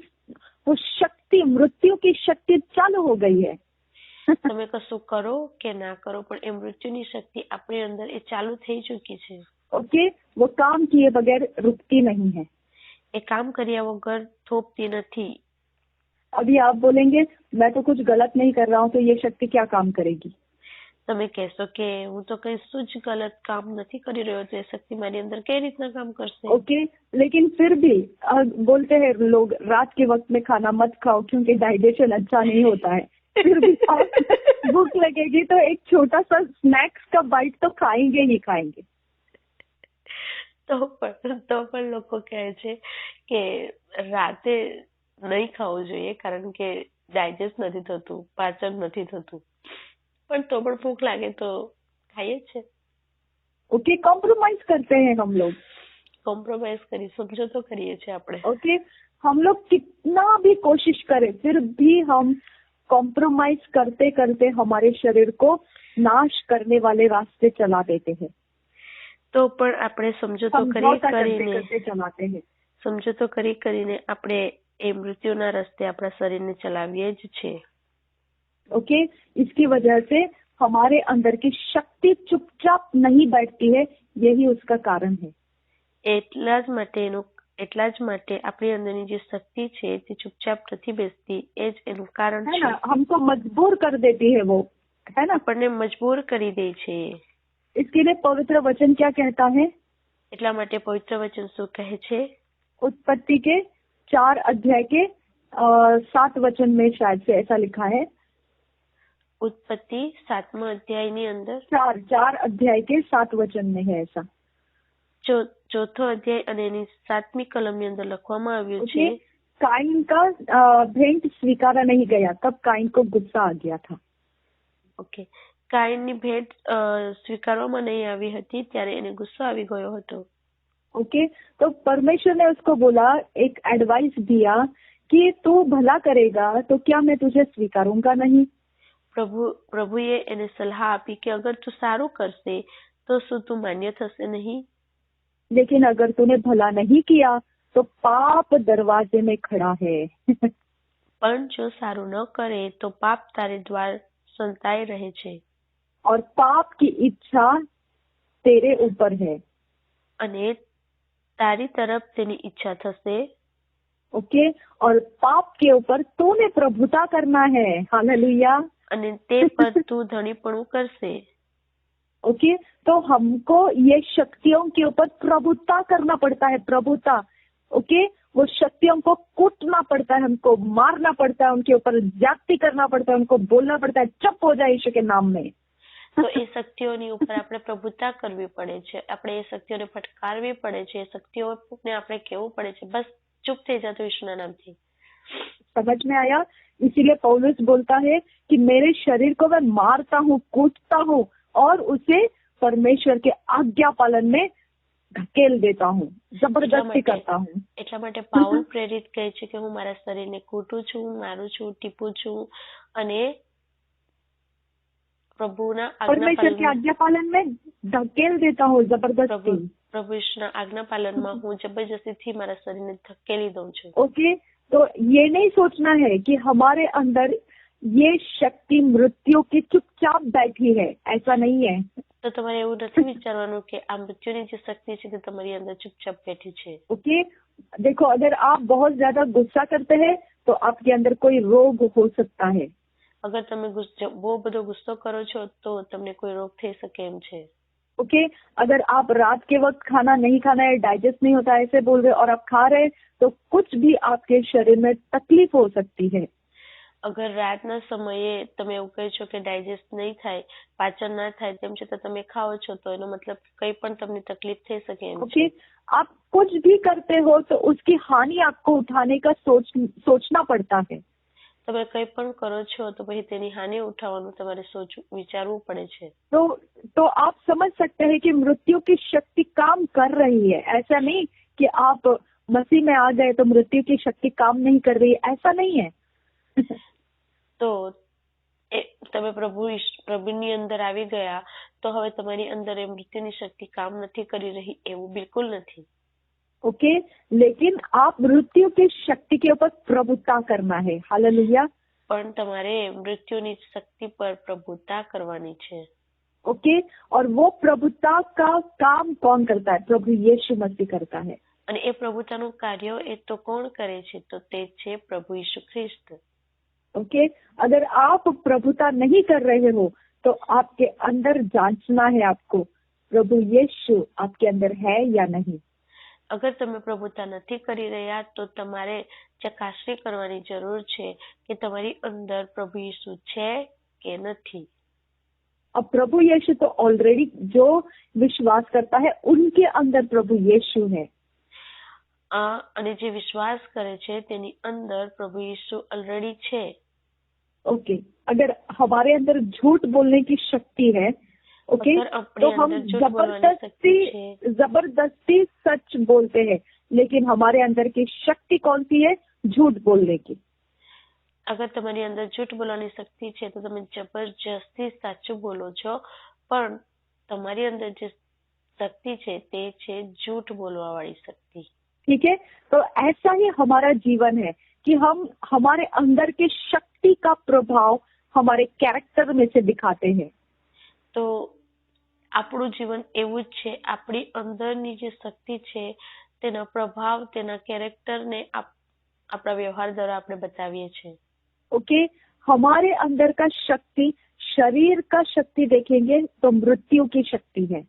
वो शक्ति, मृत्यु की शक्ति चालू हो गई है. તમે કશું કરો કે ના કરો પણ એ મૃત્યુની શક્તિ આપણી અંદર એ ચાલુ થઈ ચૂકી છે. ओके, वो काम किए बगैर रुकती नहीं है. એ કામ કર્યા વગર થોપતી નથી. अभी आप बोलेंगे मैं तो कुछ गलत नहीं कर रहा हूँ तो ये शक्ति क्या काम करेगी? તમે કહેશો કે હું તો કશું જ ગલત કામ નથી કરી રહ્યો તો એ શક્તિ મારી અંદર કઈ રીતના કામ કરશે? ओके, लेकिन फिर भी बोलते हैं लोग रात के वक्त में खाना मत खाओ क्योंकि डाइजेशन अच्छा नहीं होता है. फिर भी भूख लगेगी तो एक छोटा सा स्नैक्स का बाइट तो खाएंगे ही खाएंगे. તો પણ લોકો કહે છે કે રાતે નહીં ખાવું જોઈએ કારણ કે ડાયજેસ્ટ નથી થતું, પાચન નથી થતું. પણ તો પણ ભૂખ લાગે તો ખાઈએ છે. ओके, कॉम्प्रोमाइज करते हैं हम लोग. કોમ્પ્રોમાઇઝ કરી સમझौतो કરીએ છીએ આપણે. ओके, हम लोग कितना भी कोशिश करें फिर भी हम कॉम्प्रोमाइज करते करते हमारे शरीर को नाश करने वाले रास्ते चला देते हैं. તો પણ આપણે સમજૂતો समझौता करते કરીને करते चलाते हैं। સમજૂતો કરીને આપણે એ મૃત્યુના રસ્તે આપણા શરીરને ચલાવીએ જ છે। ओके, इसकी वजह से हमारे अंदर की शक्ति चुपचाप नहीं बैठती है, यही उसका कारण है। એટલા જ માટે આપણી અંદરની જે શક્તિ છે તે ચૂપચાપ નથી બેસતી, એ જ એનું કારણ है છે। ना, हमको मजबूर कर देती है वो, है ना। આપણને મજબૂર કરી દે છે। इसके लिए पवित्र वचन क्या कहता है? એટલા માટે પવિત્ર વચન શું કહે છે? उत्पत्ति के 4 अध्याय के 7 वचन में शायद से ऐसा लिखा है। उत्पत्ति 7 अध्यायની અંદર 4 अध्याय के 7 वचन में है ऐसा। ચોથો અધ્યાય અને એની 7મી કલમની અંદર લખવામાં આવ્યું છે, काइन का भेंट स्वीकारा नहीं गया, तब काइन को गुस्सा आ गया था। ઓકે, કાઈનની ભેટ સ્વીકારવામાં નહીં આવી હતી ત્યારે એને ગુસ્સો આવી ગયો હતો। ओके, तो परमेश्वर ने उसको बोला, एक एडवाइस दिया कि तू भला करेगा तो क्या मैं तुझे स्वीकारूंगा नहीं। પ્રભુએ એને સલાહ આપી કે અગર તું સારું કરશે તો શું તું માન્ય થશે નહીં? लेकिन अगर तूने भला नहीं किया तो पाप दरवाजे में खड़ा है। પણ જો સારું ન કરે તો પાપ તારે દ્વાર સંતાઈ રહે છે और पाप की इच्छा तेरे ऊपर है। અને તારી તરફ તેની ઈચ્છા થશે। ओके, और पाप के ऊपर तूने प्रभुता करना है। हालेलुया। અને તે પર તું ધણીપણું કરશે। ओके, तो हमको ये शक्तियों के ऊपर प्रभुता करना पड़ता है, प्रभुता। ओके, वो शक्तियों को कूटना पड़ता है, हमको मारना पड़ता है, उनके ऊपर जाति करना पड़ता है, उनको बोलना पड़ता है चुप हो जाए यीशु के नाम में। તો એ શક્તિઓની ઉપર આપણે પ્રભુતા કરવી પડે છે, આપણે એ શક્તિઓને ફટકારવી પડે છે, એ શક્તિઓને આપણે કહેવું પડે છે બસ ચૂપ થઈ જાતો ઈશ્વરના નામથી। समझ में आया? इसीलिए पौलुस बोलता है कि मेरे शरीर को मैं मारता हूँ, कूटता हूँ और उसे परमेश्वर के आज्ञा पालन में धकेल देता हूँ, जबरदस्ती करता हूँ। એટલા માટે પાઉલ પ્રેરિત કહે છે કે હું મારા શરીરને કૂટું છું, મારું છું, ટીપું છું અને પ્રભુના परमेश्वर के आज्ञा पालन में धकेल देता हूँ, जबरदस्ती। પ્રભુ ઈશ્વરના આજ્ઞા પાલનમાં હું જબરજસ્તીથી મારા શરીરને ધકેલી દઉં છું। ओके, तो ये नहीं सोचना है कि हमारे अंदर ये शक्ति मृत्यु की चुपचाप बैठी है, ऐसा नहीं है। તો તમારે એવું નથી વિચારવાનું કે આ મૃત્યુની જે શક્તિ છે તે તમારી અંદર ચૂપચાપ બેઠી છે। ओके, देखो अगर आप बहुत ज्यादा गुस्सा करते हैं तो आपके अंदर कोई रोग हो सकता है। અગર તમે બહુ બધો ગુસ્સો કરો છો તો તમને કોઈ રોગ થઈ શકે એમ છે। ओके, अगर आप रात के वक्त खाना नहीं खाना है, डाइजेस्ट नहीं होता है ऐसे बोल रहे और आप खा रहे हैं तो कुछ भी आपके शरीर में तकलीफ हो सकती है। અગર રાતના સમયે તમે એવું કહો છો કે ડાયજેસ્ટ નહીં થાય, પાચન ના થાય, તેમ છતાં તમે ખાઓ છો તો એનો મતલબ કંઈ પણ તમને તકલીફ થઈ શકે એમ ओके, છે। आप कुछ भी करते हो तो उसकी हानि आपको उठाने का सोचना पड़ता है। તમે કંઈ પણ કરો છો તો પછી તેની હાનિ ઉઠાવવાનું તમારે વિચારવું પડે છે। तो आप समझ सकते हैं कि मृत्यु की शक्ति काम कर रही है। ऐसा नहीं कि आप मसीह में आ गए तो मृत्यु की शक्ति काम नहीं कर रही है, ऐसा नहीं है। તો તમે પ્રભુની અંદર આવી ગયા તો હવે તમારી અંદર એ મૃત્યુની શક્તિ કામ નથી કરી રહી એવું બિલકુલ નથી। ओके, लेकिन आप मृत्यु की शक्ति के ऊपर प्रभुता करना है। हालेलुया। પણ તમારે મૃત્યુની શક્તિ પર પ્રભુતા કરવાની છે। ओके, और वो प्रभुता का काम कौन करता है? प्रभु यीशु मसीह करता है। અને એ પ્રભુતાનું કાર્ય એ તો કોણ કરે છે? તો તે છે પ્રભુ ઈસુ ખ્રિસ્ત। ओके, अगर आप प्रभुता नहीं कर रहे हो तो आपके अंदर जांचना है आपको, प्रभु यीशु आपके अंदर है या नहीं। અગર તમે પ્રભુતા નથી કરી રહ્યા તો તમારે ચકાસણી કરવાની જરૂર છે કે તમારી અંદર પ્રભુ ઈસુ છે કે નથી। अब प्रभु यीशु तो ऑलरेडी जो विश्वास करता है उनके अंदर प्रभु यीशु है। અને જે વિશ્વાસ કરે છે તેની અંદર પ્રભુ ઈસુ ઓલરેડી છે। ओके, अगर हमारे अंदर झूठ बोलने की शक्ति है, ओके, तो हम जबरदस्ती सच बोलते हैं, लेकिन हमारे अंदर की शक्ति कौन सी है? झूठ बोलने की। અગર તમારી અંદર જૂઠ બોલવાની શક્તિ છે તો તમે જબરજસ્તી સાચું બોલો છો, પણ તમારી અંદર જે શક્તિ છે તે છે જૂઠ બોલવા વાળી શક્તિ. ठीक है, तो ऐसा ही हमारा जीवन है कि हम हमारे अंदर के शक्ति का प्रभाव हमारे कैरेक्टर में से दिखाते हैं. તો આપણું જીવન એવું જ છે. આપણી અંદરની જે શક્તિ છે તેનો પ્રભાવ તેના કેરેક્ટરને આપણા વ્યવહાર દ્વારા આપણે બતાવીએ છીએ. ओके, हमारे अंदर का शक्ति, शरीर का शक्ति देखेंगे तो मृत्यु की शक्ति है.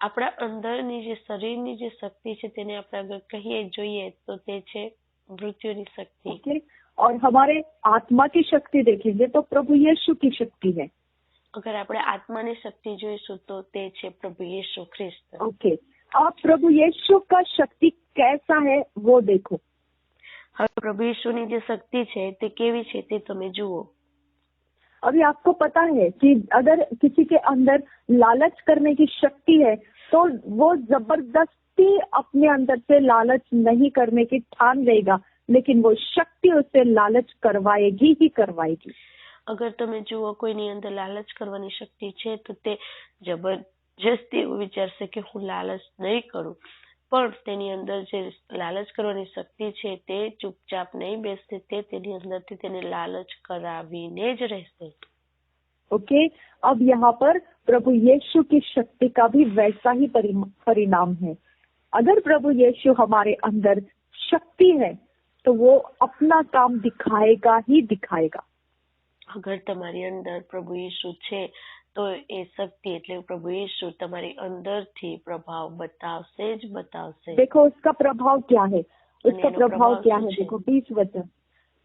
આપણા અંદરની જે શરીરની જે શક્તિ છે તેને આપણે અગર કહીએ જોઈએ તો તે છે મૃત્યુની શક્તિ. ओके, और हमारे आत्मा की शक्ति देखेंगे तो प्रभु यीशु की शक्ति है. અગર આપણે આત્માની શક્તિ જોઈશું તો તે છે પ્રભુ યેશુ ખ્રિસ્ત. ओके, अब प्रभु यीशु का शक्ति कैसा है वो देखो. હવે પ્રભુ યેશુની જે શક્તિ છે તે કેવી છે તે તમે જુઓ. अभी आपको पता है कि अगर किसी के अंदर लालच करने की शक्ति है तो वो जबरदस्ती अपने अंदर से लालच नहीं करने की ठान लेगा, लेकिन वो शक्ति उससे लालच करवाएगी ही करवाएगी. અગર તમે જુઓ કોઈની અંદર લાલચ કરવાની શક્તિ છે તો તે જબરજસ્તી એવું વિચારશે કે હું લાલચ નહીં કરું, પણ તેની અંદર જે લાલચ કરવાની શક્તિ છે તે ચૂપચાપ નહીં બેસશે, તે તેની અંદરથી તેને લાલચ કરાવીને જ રહેશે. ओके, अब यहाँ पर प्रभु यीशु की शक्ति का भी वैसा ही परिणाम है. अगर प्रभु यीशु हमारे अंदर शक्ति है तो वो अपना काम दिखाएगा ही दिखाएगा. અગર તમારી અંદર પ્રભુ યેશુ છે તો એ શક્તિ એટલે પ્રભુ યેશુ તમારી અંદરથી પ્રભાવ બતાવશે જ બતાવશે. देखो उसका प्रभाव क्या है, उसका प्रभाव क्या है. देखो 20 वचन,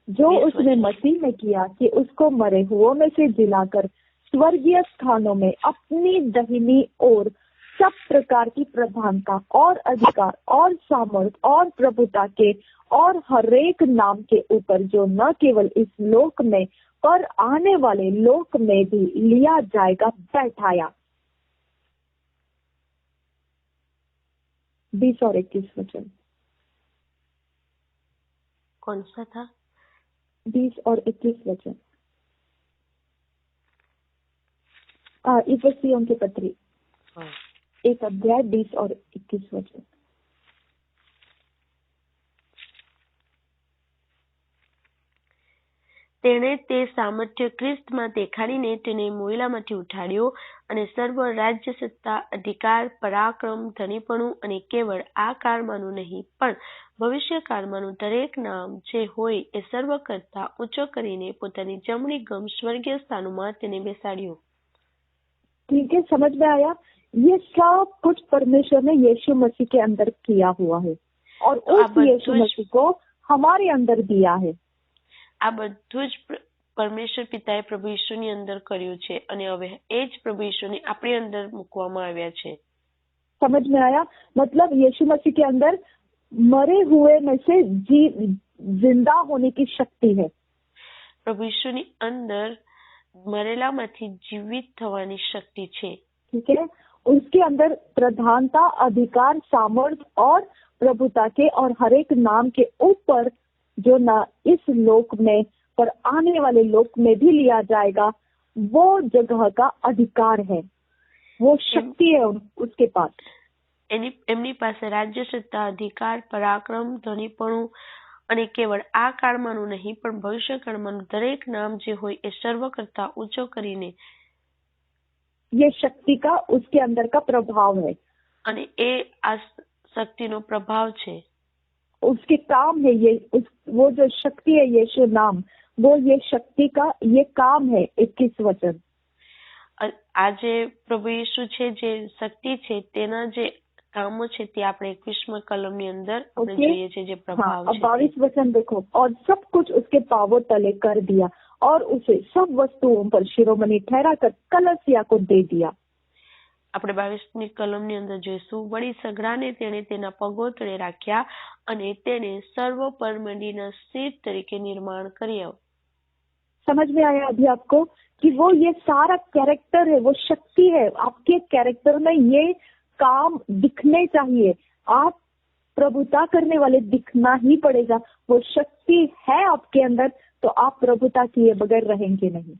जो उसने मसीह में किया कि उसको मरे हुओं में से जिलाकर स्वर्गीय स्थानों में अपनी दाहिनी ओर सब प्रकार की प्रधानता और अधिकार और सामर्थ और प्रभुता के और हरेक नाम के ऊपर जो न केवल इस लोक में पर आने वाले लोक में भी लिया जाएगा बैठाया. 20 और 21 वचन. कौन सा था? 20 और 21 वचन. इफिसियों की पत्री 1 अध्याय 20 और 21 वचन. તેણે તે સામર્થ્ય ખ્રિસ્તમાં દેખાડીને તેને મોયલામાંથી ઉઠાડ્યો અને સર્વ રાજ્ય સત્તા અધિકાર પરાક્રમ ધણીપણું અને કેવળ આ કાળમાંનું નહીં પણ ભવિષ્યકાળમાંનું દરેક નામ જે હોય એ સર્વ કરતા ઊંચો કરીને પોતાની જમણી ગમ સ્વર્ગીય સ્થાનોમાં તેને બેસાડ્યો. ठीक है, समझ में आया. ये सब कुछ परमेश्वर ने यीशु मसीह के अंदर किया हुआ है और उस यीशु मसीह को हमारे अंदर दिया है. આ બધું જ પરમેશ્વર પિતાએ પ્રભુ ઈશુની અંદર કર્યું છે અને હવે એ જ પ્રભુ ઈશુને આપણી અંદર મૂકવામાં આવ્યા છે. समझ में आया. मतलब यीशु मसीह के अंदर मरे हुए में से जिंदा होने की शक्ति है. પ્રભુ ઈશુની અંદર મરેલામાંથી જીવિત થવાની શક્તિ છે. ठीक है, उसके अंदर प्रधानता अधिकार सामर्थ और प्रभुता के और हरेक नाम के ऊपर जो ना इस लोक में पर आने वाले लोक में भी लिया जाएगा, वो जगह का अधिकार है, वो शक्ति है उसके पास. એમની પાસે રાજ્ય સત્તા અધિકાર પરાક્રમ ધણીપણું અને કેવળ આ કાળમાંનું નહીં પણ ભવિષ્યકાળમાંનું દરેક નામ જે હોય એ સર્વ કરતા ઊંચો કરીને ये शक्ति का उसके अंदर का प्रभाव है અને એ આ શક્તિનો પ્રભાવ છે. उसके काम है ये वो जो शक्ति है यीशु नाम, वो ये शक्ति का ये काम है. 21 वचन. આ જે પ્રભુ યેશુ છે જે શક્તિ છે તેના જે કામો છે તે આપણે 21 કલમની અંદર આપણે જોઈએ છે જે પ્રભાવ છે. 22 वचन देखो, और सब कुछ उसके पांवों तले कर दिया और उसे सब वस्तुओं पर शिरोमणि ठहरा कर कलसिया को दे दिया. આપણે 22ની કલમની અંદર જોઈશું, વળી સઘળાને તેણે તેના પગો તળે રાખ્યા અને તેને સર્વ પરમંડીના સિર તરીકે નિર્માણ કર્યા. समझ में आया अभी आपको कि वो ये सारा कैरेक्टर है, वो शक्ति है. आपके कैरेक्टर में ये काम दिखने चाहिए. आप प्रभुता करने वाले दिखना ही पड़ेगा. वो शक्ति है आपके अंदर तो आप प्रभुता किए बगैर रहेंगे नहीं.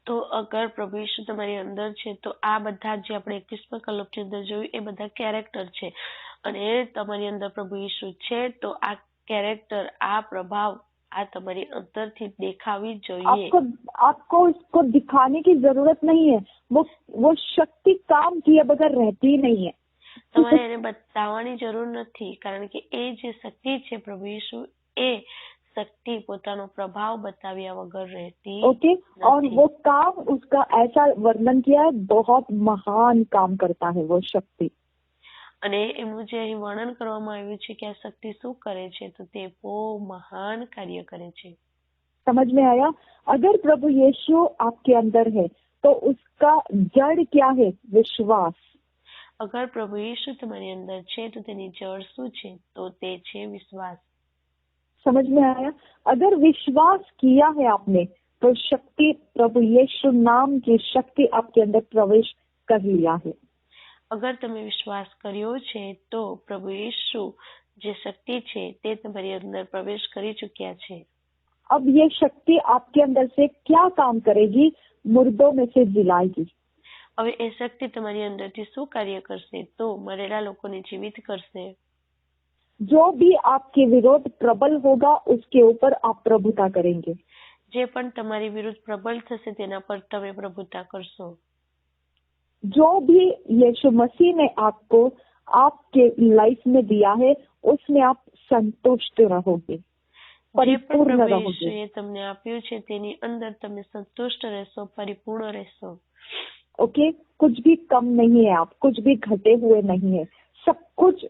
તો અગર પ્રભુ ઈસુ તમારી અંદર છે તો આ બધા જે આપણે 21મા કલમની અંદર જોયું એ બધા કેરેક્ટર છે અને તમારી અંદર પ્રભુ ઈસુ છે તો આ કેરેક્ટર આ પ્રભાવ આ તમારી અંદરથી દેખાવી જોઈએ. आपको इसको दिखाने की जरूरत नहीं है. वो शक्ति काम किए बगैर रहती ही नहीं है. તમારે એને બતાવવાની જરૂર નથી કારણ કે એ જે શક્તિ છે પ્રભુ ઈસુ એ शक्ति પોતાનો પ્રભાવ બતાવ્યા વગર રહેતી ओके. और वो काम उसका ऐसा वर्णन किया है, बहुत महान काम करता है वो शक्ति. અને એનું જે અહીં વર્ણન કરવામાં આવ્યું છે કે આ શક્તિ શું કરે છે તો તે બહુ મહાન કાર્ય કરે છે. समझ में आया? अगर प्रभु यीशु आपके अंदर है तो उसका जड़ क्या है? विश्वास. અગર પ્રભુ ઈસુ તમારી અંદર છે તો તેની જડ શું છે તો તે છે વિશ્વાસ. समझ में आया? अगर विश्वास किया है आपने तो शक्ति, प्रभु यीशु नाम की शक्ति आपके अंदर प्रवेश कर लिया है. અગર તમે વિશ્વાસ કર્યો છે તો પ્રભુ ઈસુ જે શક્તિ છે તે તમારી અંદર પ્રવેશ કરી ચૂક્યા છે. अब ये शक्ति आपके अंदर से क्या काम करेगी? मुर्दों में से जिलाएगी. હવે એ શક્તિ તમારી અંદરથી શું કાર્ય કરશે તો મરેલા લોકોને જીવિત કરશે. जो भी आपके विरोध प्रबल होगा उसके ऊपर आप प्रभुता करेंगे. જે પણ તમારી વિરુદ્ધ પ્રબળ થશે તેના પર તમે પ્રભુતા કરશો. जो भी यीशु मसीह ने आपको आपके लाइफ में दिया है उसमें आप संतुष्ट रहोगे, परिपूर्ण रहोगे. જે તમને આપ્યું છે તેની અંદર તમે સંતુષ્ટ રહેશો, પરિપૂર્ણ રહેશો. ओके. कुछ भी कम नहीं है, आप कुछ भी घटे हुए नहीं है, सब कुछ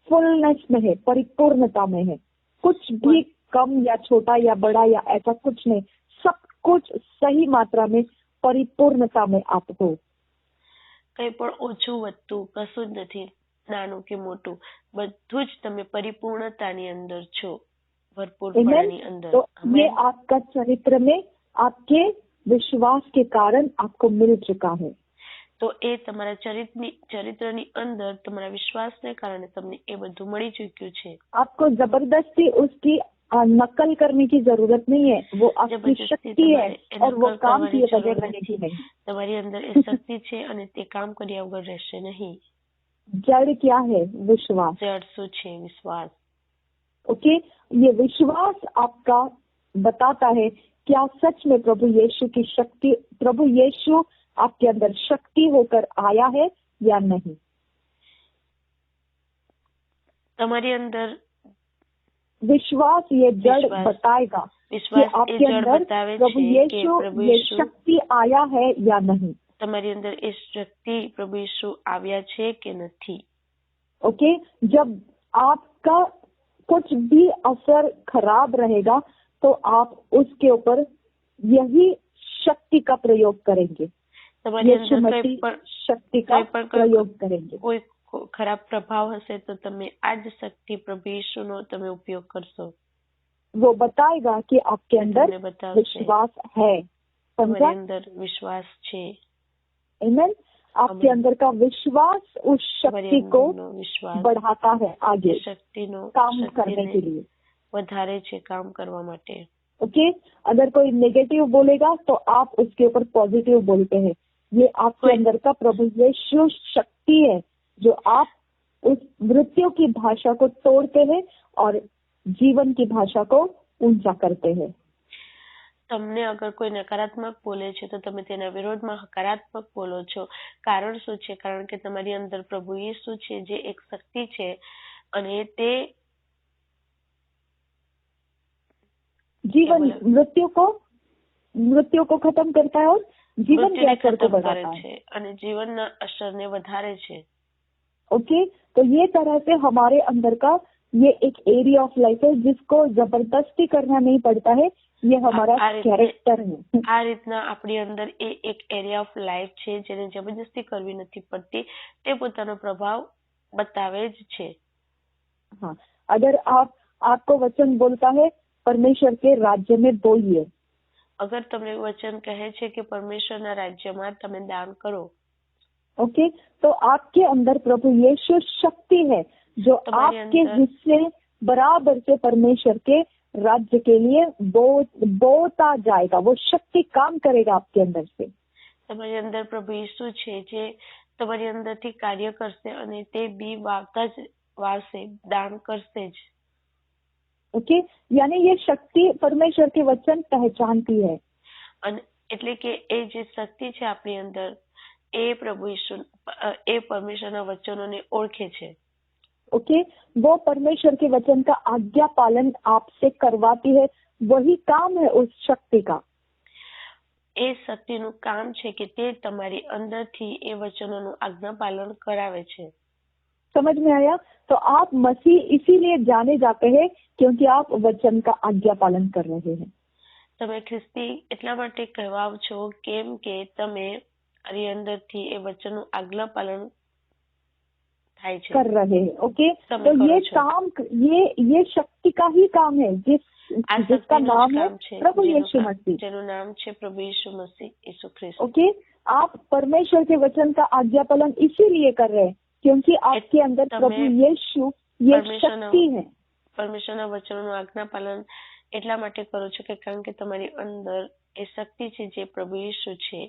फुलनेस में है, परिपूर्णता में है. कुछ भी कम या छोटा या बड़ा या ऐसा कुछ नहीं, सब कुछ सही मात्रा में परिपूर्णता में आप हो. કઈ પણ ઓછું વધતું કશું જ નથી, નાનું કે મોટું, બધું જ તમે પરિપૂર્ણતાની અંદર છો, ભરપૂરપણાની અંદર. तो ये आपका चरित्र में आपके विश्वास के कारण आपको मिल चुका है. તો એ તમારા ચરિત્રની અંદર તમારા વિશ્વાસને કારણે તમને એ બધું મળી ચૂક્યું છે. आपको जबरदस्ती उसकी नकल करने की जरूरत नहीं है. वो आपकी शक्ति है और वो काम किए बगैर रहेगी नहीं. તમારી અંદર એ શક્તિ છે અને તે કામ કર્યા વગર રહેશે નહીં. जड़ क्या है? विश्वास. જડ શું છે? વિશ્વાસ. ओके. ये विश्वास आपका बताता है क्या सच में प्रभु यीशु की शक्ति, प्रभु यीशु आपके अंदर शक्ति होकर आया है या नहीं. તમારી અંદર विश्वास ये जड़ बताएगा कि आपके अंदर प्रभु यीशु ये शक्ति आया है या नहीं. તમારી અંદર એ શક્તિ પ્રભુ ઈસુ આવ્યા છે કે નથી. ओके. जब आपका कुछ भी असर खराब रहेगा तो आप उसके ऊपर यही शक्ति का प्रयोग करेंगे. તમારી અંદર शक्ति का प्रयोग करेंगे. કોઈ ખરાબ પ્રભાવ હશે તો તમે આ જ શક્તિ પ્રભુ ઈસુનો તમે ઉપયોગ કરશો. वो बताएगा कि आपके अंदर विश्वास है. તમારી અંદર વિશ્વાસ છે. आमीन. आपके अंदर का विश्वास उस शक्ति को बढ़ाता है आगे શક્તિનો काम करने के लिए. વધારે છે કામ કરવા માટે. ओके. अगर कोई नेगेटिव बोलेगा तो आप उसके ऊपर पॉजिटिव बोलते हैं. ये आपके अंदर का प्रभु यीशु शक्ति है जो आप उस मृत्यु की भाषा को तोड़ते हैं और जीवन की भाषा को ऊंचा करते हैं. તમને અગર કોઈ નકારાત્મક બોલે છે તો તમે તેના વિરોધમાં હકારાત્મક બોલો છો. કારણ શું છે? કારણ કે તમારી અંદર પ્રભુ ઈસુ છે જે એક શક્તિ છે અને તે जीवन मृत्यु को खत्म करता है और जीवन के असर को बढ़ाता है અને જીવનના અસરને વધારે છે. ओके. तो ये तरह से हमारे अंदर का ये एक एरिया ऑफ लाइफ है जिसको जबरदस्ती करना नहीं पड़ता है. ये हमारा कैरेक्टर है. આ રીતના આપણી અંદર એ એક એરિયા ઓફ લાઈફ છે જેને જબરદસ્તી કરવી નથી પડતી. તે પોતાનો પ્રભાવ બતાવે જ છે. हाँ. अगर आपको वचन बोलता है परमेश्वर के राज्य में बोलिए. अगर તમને વચન કહે છે કે પરમેશ્વરના રાજ્યમાં તમે દાન કરો. ओके. तो आपके अंदर प्रभु यीशु शक्ति है जो आपके हिस्से बराबर से परमेश्वर के राज्य के लिए बोता जाएगा, वो शक्ति काम करेगा आपके अंदर से। તમારી અંદર પ્રભુ ઈસુ છે જે તમારી અંદરથી કાર્ય કરશે અને તે બી વાવતા જ વાવશે, દાન કરશે જ। ओके, यानी ये शक्ति परमेश्वर के वचन पहचानती है। અને એટલે કે એ જે શક્તિ છે આપણી અંદર એ પ્રભુ ઈસુ એ પરમેશ્વરના વચનોને ઓળખે છે। ओके, वो परमेश्वर के वचन का आज्ञा पालन आपसे करवाती है, वही काम है उस शक्ति का। એ શક્તિનું કામ છે કે તે તમારી અંદરથી એ વચનોનું આજ્ઞા પાલન કરાવે છે। समझ में आया? तो आप मसीह इसीलिए जाने जाते हैं क्योंकि आप वचन का आज्ञा पालन कर रहे हैं। તમે ખ્રિસ્તી એટલા માટે કહેવાઓ છો કેમ કે તમે મારી અંદરથી એ વચનનું આજ્ઞા પાલન થાય છે, कर रहे हैं। ओके, તમે तो કરો ये છો। काम, ये शक्ति का ही काम है, આ जिसका શક્તિનું જ नाम है કામ છે प्रभु यीशु मसीह। જેનું નામ છે પ્રભુ ઈસુ મસીહ ઈસુ ખ્રિસ્ત। ओके, आप परमेश्वर के वचन का आज्ञा पालन इसीलिए कर रहे हैं क्योंकि आपके अंदर प्रभु यीशु ये शक्ति है। પરમેશ્વરના વચનોનું આજ્ઞા પાલન એટલા માટે કરો છો કે કારણ કે તમારી અંદર એ શક્તિ છે જે પ્રભુ ઈસુ છે।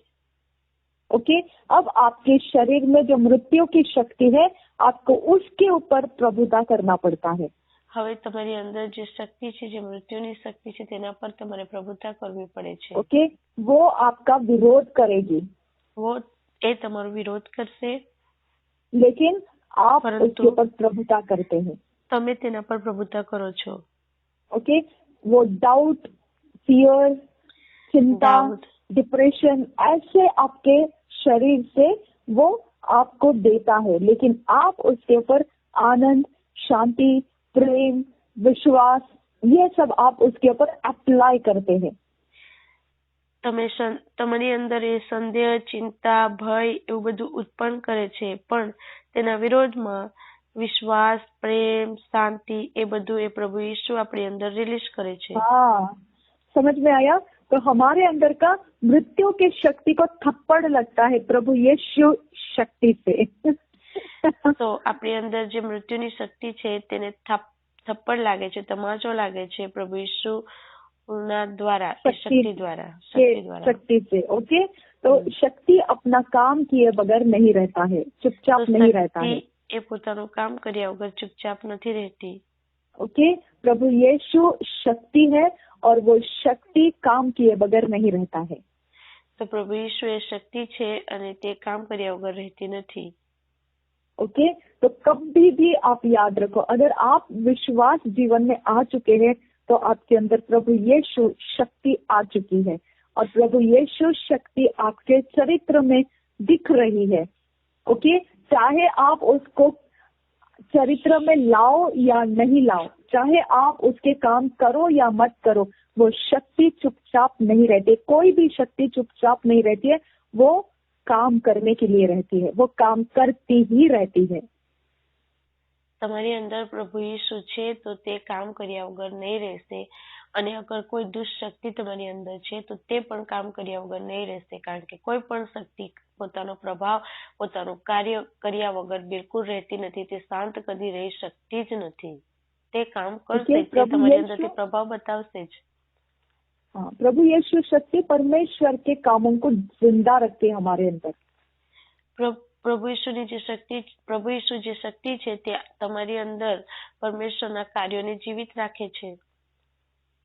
ओके, अब आपके शरीर में जो मृत्यु की शक्ति है, आपको उसके ऊपर प्रभुता करना पड़ता है। હવે તમારી અંદર જે શક્તિ છે જે મૃત્યુની શક્તિ છે તેના પર તમારે પ્રભુતા કરવી પડે છે। ओके, वो आपका विरोध करेगी, वो એ તમારો વિરોધ કરશે, लेकिन आप परंतु उसके ऊपर प्रभुता करते हैं। તમે તેના પર પ્રભુતા કરો છો। ओके, वो डाउट, फियर, चिंता, डाउट, डिप्रेशन ऐसे आपके शरीर से वो आपको देता है, लेकिन आप उसके ऊपर आनंद, शांति, प्रेम, विश्वास, ये सब आप उसके ऊपर अप्लाई करते हैं। તમે તમારી અંદર એ સંદેહ, ચિંતા, ભય એવું બધું ઉત્પન્ન કરે છે, પણ તેના વિરોધમાં વિશ્વાસ, પ્રેમ, શાંતિ એ બધું એ પ્રભુ ઈસુ આપણી અંદર રિલીઝ કરે છે। हाँ, समझ में आया? तो हमारे अंदर का मृत्यु की शक्ति को थप्पड़ लगता है प्रभु यीशु शक्ति से। તો આપણી અંદર જે મૃત્યુની શક્તિ છે તેને થપ્પડ લાગે છે, તમાચો લાગે છે પ્રભુ ઈસુના દ્વારા, એ શક્તિ દ્વારા, शक्ति से। ओके, तो शक्ति अपना काम किए बगैर नहीं रहता है, चुपचाप नहीं रहता है। એ પોતાનું કામ કર્યા વગર ચૂપચાપ નથી રહેતી। ओके, प्रभु यीशु शक्ति है और वो शक्ति काम किए बगैर नहीं रहता है। તો પ્રભુ ઈસુ એ શક્તિ છે અને તે કામ કર્યા વગર રહેતી નથી। ओके, तो कभी भी आप याद रखो, अगर आप विश्वास जीवन में आ चुके हैं तो आपके अंदर प्रभु यीशु शक्ति आ चुकी है और प्रभु यीशु शक्ति आपके चरित्र में दिख रही है। ओके, चाहे आप उसको चरित्र में लाओ या नहीं लाओ, चाहे आप उसके काम करो या मत करो, वो शक्ति चुपचाप नहीं रहती। कोई भी शक्ति चुपचाप नहीं रहती है, वो काम करने के लिए रहती है, वो काम करती ही रहती है। તમારી અંદર પ્રભુ ઈસુ છે તો તે કામ કર્યા વગર નહીં રહેશે, અને અગર કોઈ દુષ્ટ શક્તિ તમારી અંદર છે તો તે પણ કામ કર્યા વગર નહીં રહેશે, કારણ કે કોઈ પણ શક્તિ પોતાનો પ્રભાવ, પોતાનું કાર્ય કર્યા વગર બિલકુલ રહેતી નથી। તે શાંત કદી રહી શકતી જ નથી। તે કામ કરશે, તે તમારી અંદરથી પ્રભાવ બતાવશે જ। हाँ, प्रभु यीशु शक्ति परमेश्वर के कामों को जिंदा रखते हैं हमारे अंदर। પ્રભુ ઈસુની જે શક્તિ, પ્રભુ ઈસુ જે શક્તિ છે તે તમારી અંદર પરમેશ્વરના કાર્યોને જીવિત રાખે છે।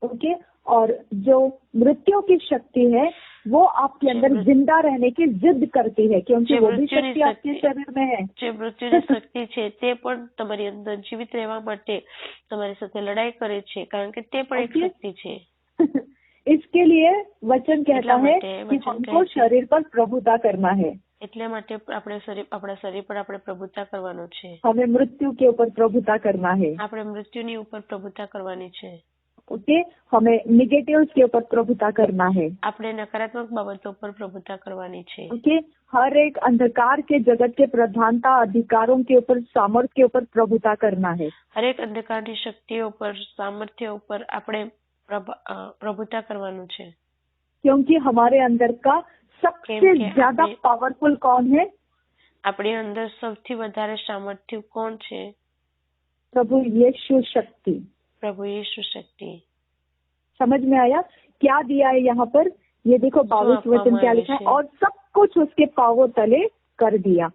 ओके, और जो मृत्यु की शक्ति है वो आपके अंदर जिंदा रहने की जिद करती है, क्योंकि वो भी शक्ति आपके शरीर में है। જે મૃત્યુની શક્તિ છે તે પણ તમારી અંદર જીવિત રહેવા માટે તમારી સાથે લડાઈ કરે છે, કારણ કે તે પણ એક શક્તિ છે। इसके लिए वचन कहता है कि हमको शरीर पर प्रभुता करना है। એટલા માટે આપણા શરીર પર આપણે પ્રભુતા કરવાનો છે। हमें मृत्यु के ऊपर प्रभुता करना है। આપણે મૃત્યુની ઉપર પ્રભુતા કરવાની છે। ओके, हमें निगेटिव्स के ऊपर प्रभुता करना है। આપણે નકારાત્મક બાબતો પર પ્રભુતા કરવાની છે। ओके, हर एक अंधकार के जगत के प्रधानता अधिकारों के ऊपर, सामर्थ्य के ऊपर प्रभुता करना है। હરેક અંધકારની શક્તિઓ પર, સામર્થ્ય ઉપર આપણે પ્રભુતા કરવાનું છે। क्योंकि हमारे अंदर का सबसे ज्यादा पावरफुल कौन है? આપણી અંદર સૌથી વધારે સામર્થ્ય કોણ છે? प्रभु यीशु शक्ति। પ્રભુ ઈસુ શક્તિ। समझ में आया क्या दिया है यहाँ पर? ये देखो 22 वचन क्या लिखा है, और सब कुछ उसके पांवों तले कर दिया।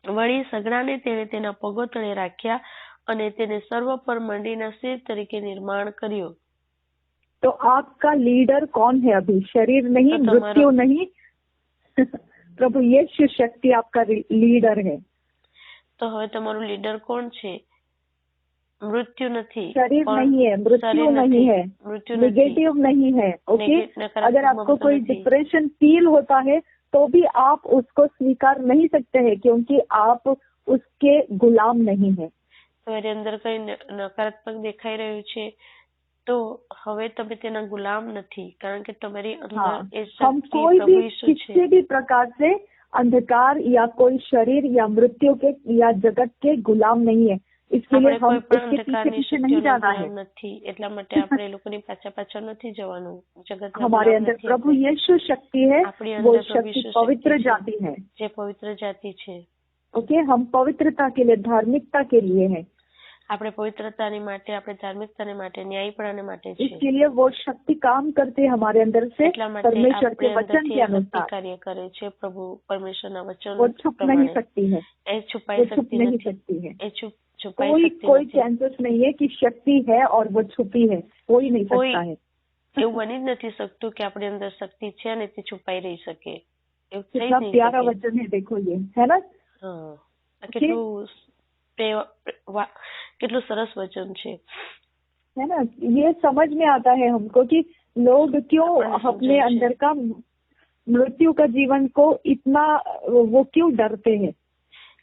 વળી સગડાને તેણે તેના પગો તળે રાખ્યા અને તેને સર્વ પર મંડીના શિર તરીકે નિર્માણ કર્યો। तो आपका लीडर कौन है अभी? शरीर नहीं, तो मृत्यु नहीं, प्रभु यीशु शक्ति आपका लीडर है। तो હવે તમારું લીડર કોણ છે? મૃત્યુ નથી, शरीर नहीं है, मृत्यु नहीं है, निगेटिव नहीं है। ओके, अगर आपको कोई डिप्रेशन फील होता है तो भी आप उसको स्वीकार नहीं सकते हैं, क्योंकि आप उसके गुलाम नहीं है। તમારી અંદર કઈ નકારાત્મક દેખાઈ રહ્યું છે તો હવે તમે તેના ગુલામ નથી, કારણ કે તમારી અંદર એ हम શક્તિ कोई પ્રભુ भी ઈસુ છે। किसी भी प्रकार से अंधकार या कोई शरीर या मृत्यु के या जगत के गुलाम नहीं है। इसके लिए આપણે हम કોઈ પણ इसके અંધકારની पीछे नहीं શક્તિઓના जाना है। ગુલામ નથી, એટલા માટે આપણે એ લોકોની પાછળ નથી જવાનું। જગતના हमारे ગુલામ अंदर નથી प्रभु આપણે। यीशु शक्ति है, આપણી वो અંદર પ્રભુ शक्ति ઈસુ पवित्र શક્તિ છે, जाति है। જે પવિત્ર જાતિ છે। ओके, हम पवित्रता के लिए, धार्मिकता के लिए हैं। આપણે પવિત્રતાની માટે, આપણે ધાર્મિકતાને માટે, ન્યાયપણાને માટે છે। इसके लिए वो शक्ति काम करते हैं हमारे अंदर से, એટલા માટે परमेश्वर આપણે के वचन અંદરથી के એ શક્તિ अनुसार। કાર્ય કરે છે પ્રભુ પરમેશ્વરના વચન वो छुप नहीं પ્રમાણે। सकती है, એ वो છુપાઈ छुप શકતી नहीं નથી, सकती है। એ છુપાઈ कोई શકતી कोई નથી। चांसेस नहीं है कि शक्ति है और वो छुपी है, कोई नहीं कोई सकता है। એવું બની જ નથી શકતું કે આપણી અંદર શક્તિ છે અને તે છુપાઈ રહી શકે, એવું થઈ कितना જ નહીં प्यारा શકે। वचन है, देखो ये है ना। હા, આ કેટલું કેટલું સરસ વચન છે, है ना। ये समझ में आता है हमको कि लोग क्यों अपने अंदर का मृत्यु का जीवन को इतना वो क्यों डरते हैं,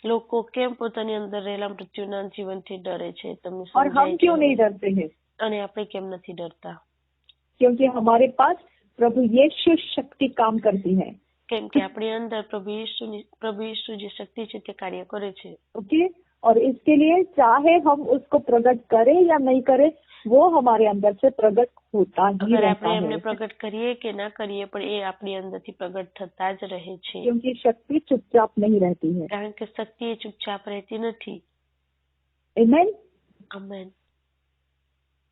લોકો કેમ પોતાની અંદર રહેલા મૃત્યુના જીવનથી ડરે છે, તમને और हम સમજાય क्यों છે नहीं डरते हैं? અને આપણે કેમ નથી डरता? क्योंकि हमारे पास प्रभु यीशु शक्ति काम करती है। કેમ કે આપણી અંદર પ્રભુ ઈસુ જે શક્તિ છે તે કાર્ય કરે છે। ओके, और इसके लिए चाहे हम उसको प्रकट करें या नहीं करें, वो हमारे अंदर से प्रकट होता ही અગર रहता આપણે એમને है, પ્રગટ કરીએ કે ના કરીએ પણ એ આપણી અંદરથી પ્રગટ થતા જ રહે છે, क्योंकि शक्ति चुपचाप नहीं रहती है। કારણ કે શક્તિ એ ચૂપચાપ રહેતી નથી। आमेन। આમેન।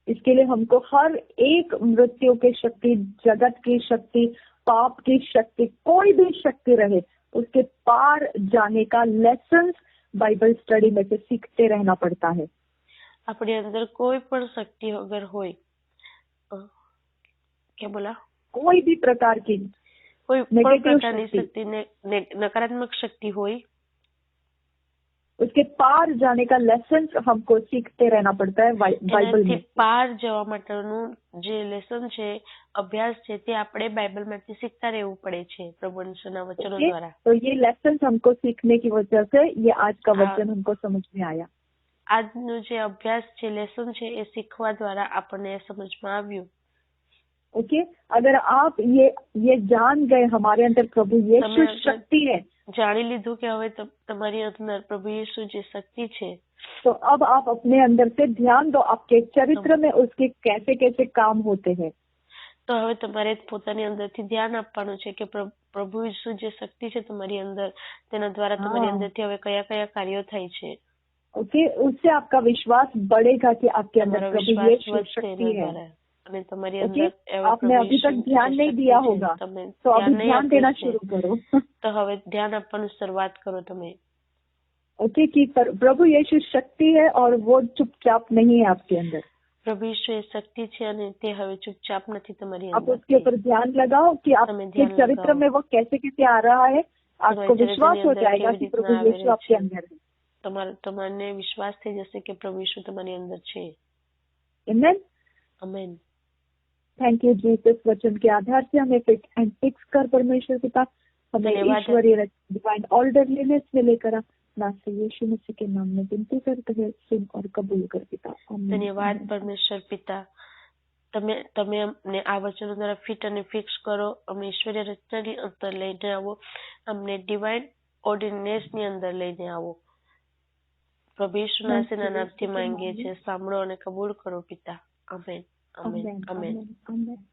इसके लिए हमको हर एक मृत्यु की शक्ति, जगत की शक्ति, पाप की शक्ति, कोई भी शक्ति रहे, उसके पार जाने का लेसन बाइबल स्टडी में से सीखते रहना पड़ता है। આપણી અંદર કોઈ પણ શક્તિ અગર હોય, क्या बोला? कोई भी प्रकार की કોઈ પણ नेगेटिव પ્રકારની शक्ति, શક્તિ નકારાત્મક શક્તિ હોય, उसके पार जाने का लेसन हमको सीखते रहना पड़ता है बाइबल એનાથી में। પાર જવા માટેનું જે લેસન છે, અભ્યાસ છે, તે આપણે બાઇબલમાંથી શીખતા રહેવું પડે છે પ્રભુના વચનો ओके, દ્વારા। तो ये लेसन हमको सीखने की वजह से ये आज का हाँ। वचन हमको समझ में आया। આજનો જે અભ્યાસ છે, લેસન છે, એ શીખવા દ્વારા આપણને સમજમાં આવ્યું। ओके, अगर आप ये जान गए हमारे अंदर प्रभु यीशु अगर- शक्ति है, જાણી લીધું કે હવે તમારી અંદર પ્રભુ ઈસુ જે શક્તિ છે, तो अब आप अपने अंदर से ध्यान दो, आपके चरित्र में उसके कैसे कैसे काम होते हैं। તો હવે તમારે પોતાની અંદરથી ધ્યાન આપવાનું છે કે પ્રભુ ઈસુ જે શક્તિ છે તમારી અંદર, તેના દ્વારા તમારી हाँ। અંદરથી હવે કયા કયા કાર્યો થાય છે। ओके, उससे आपका विश्वास बढ़ेगा कि आपके अंदर તમારો प्रभु વિશ્વાસ यीशु વધશે शक्ति એના है। દ્વારા, અને તમારી ओके, અંદર એવા आपने પ્રભુ अभी ઈસુ तक જે ध्यान नहीं શક્તિ दिया છે, होगा, તમે तो ધ્યાન अभी નહીં ध्यान देना આપ્યું છે, शुरू करो। તો હવે ધ્યાન આપવાનું શરૂઆત કરો તમે। ओके, कि प्रभु यीशु शक्ति है और वो चुपचाप नहीं है आपके अंदर। પ્રભુ ઈસુ એ શક્તિ છે અને તે હવે ચૂપચાપ નથી તમારી आप उसके અંદર। ऊपर ध्यान लगाओ कि आपके ध्यान चरित्र लगाओ। में वो कैसे कैसे आ रहा है, आपको चरित्र विश्वास के हो अंदर जाएगा केवी कि रीतना प्रभु आवेले यीशु आपके छे। अंदर है। તમને વિશ્વાસ થઈ જશે કે પ્રભુ ઈસુ તમારી અંદર છે। आमेन। આમેન। Thank you Jesus. वचन के आधार से हमें फिट एंड फिक्स कर परमेश्वर पिता, हमें धन्यवाद। ईश्वरीय डिवाइन ऑर्डरलीनेस में लेकर आ, नाथ यीशु मसीह के नाम में विनती करते हैं, सुन और कबूल कर पिता। आमीन। ધન્યવાદ પરમેશ્વર પિતા, તમે અમને આ વચનો દ્વારા ફિટ અને ફિક્સ કરો, અમને ઈશ્વરીય રચનાની અંદર લઈને આવો, અમને ડિવાઇન ઓર્ડિનેન્સની અંદર લઈને આવો। પ્રભુ ઈસુના આશીર્વાદના નામથી માંગીએ છીએ, સાંભળો અને કબૂલ કરો પિતા। આમેન, આમેન, આમેન। आमेन।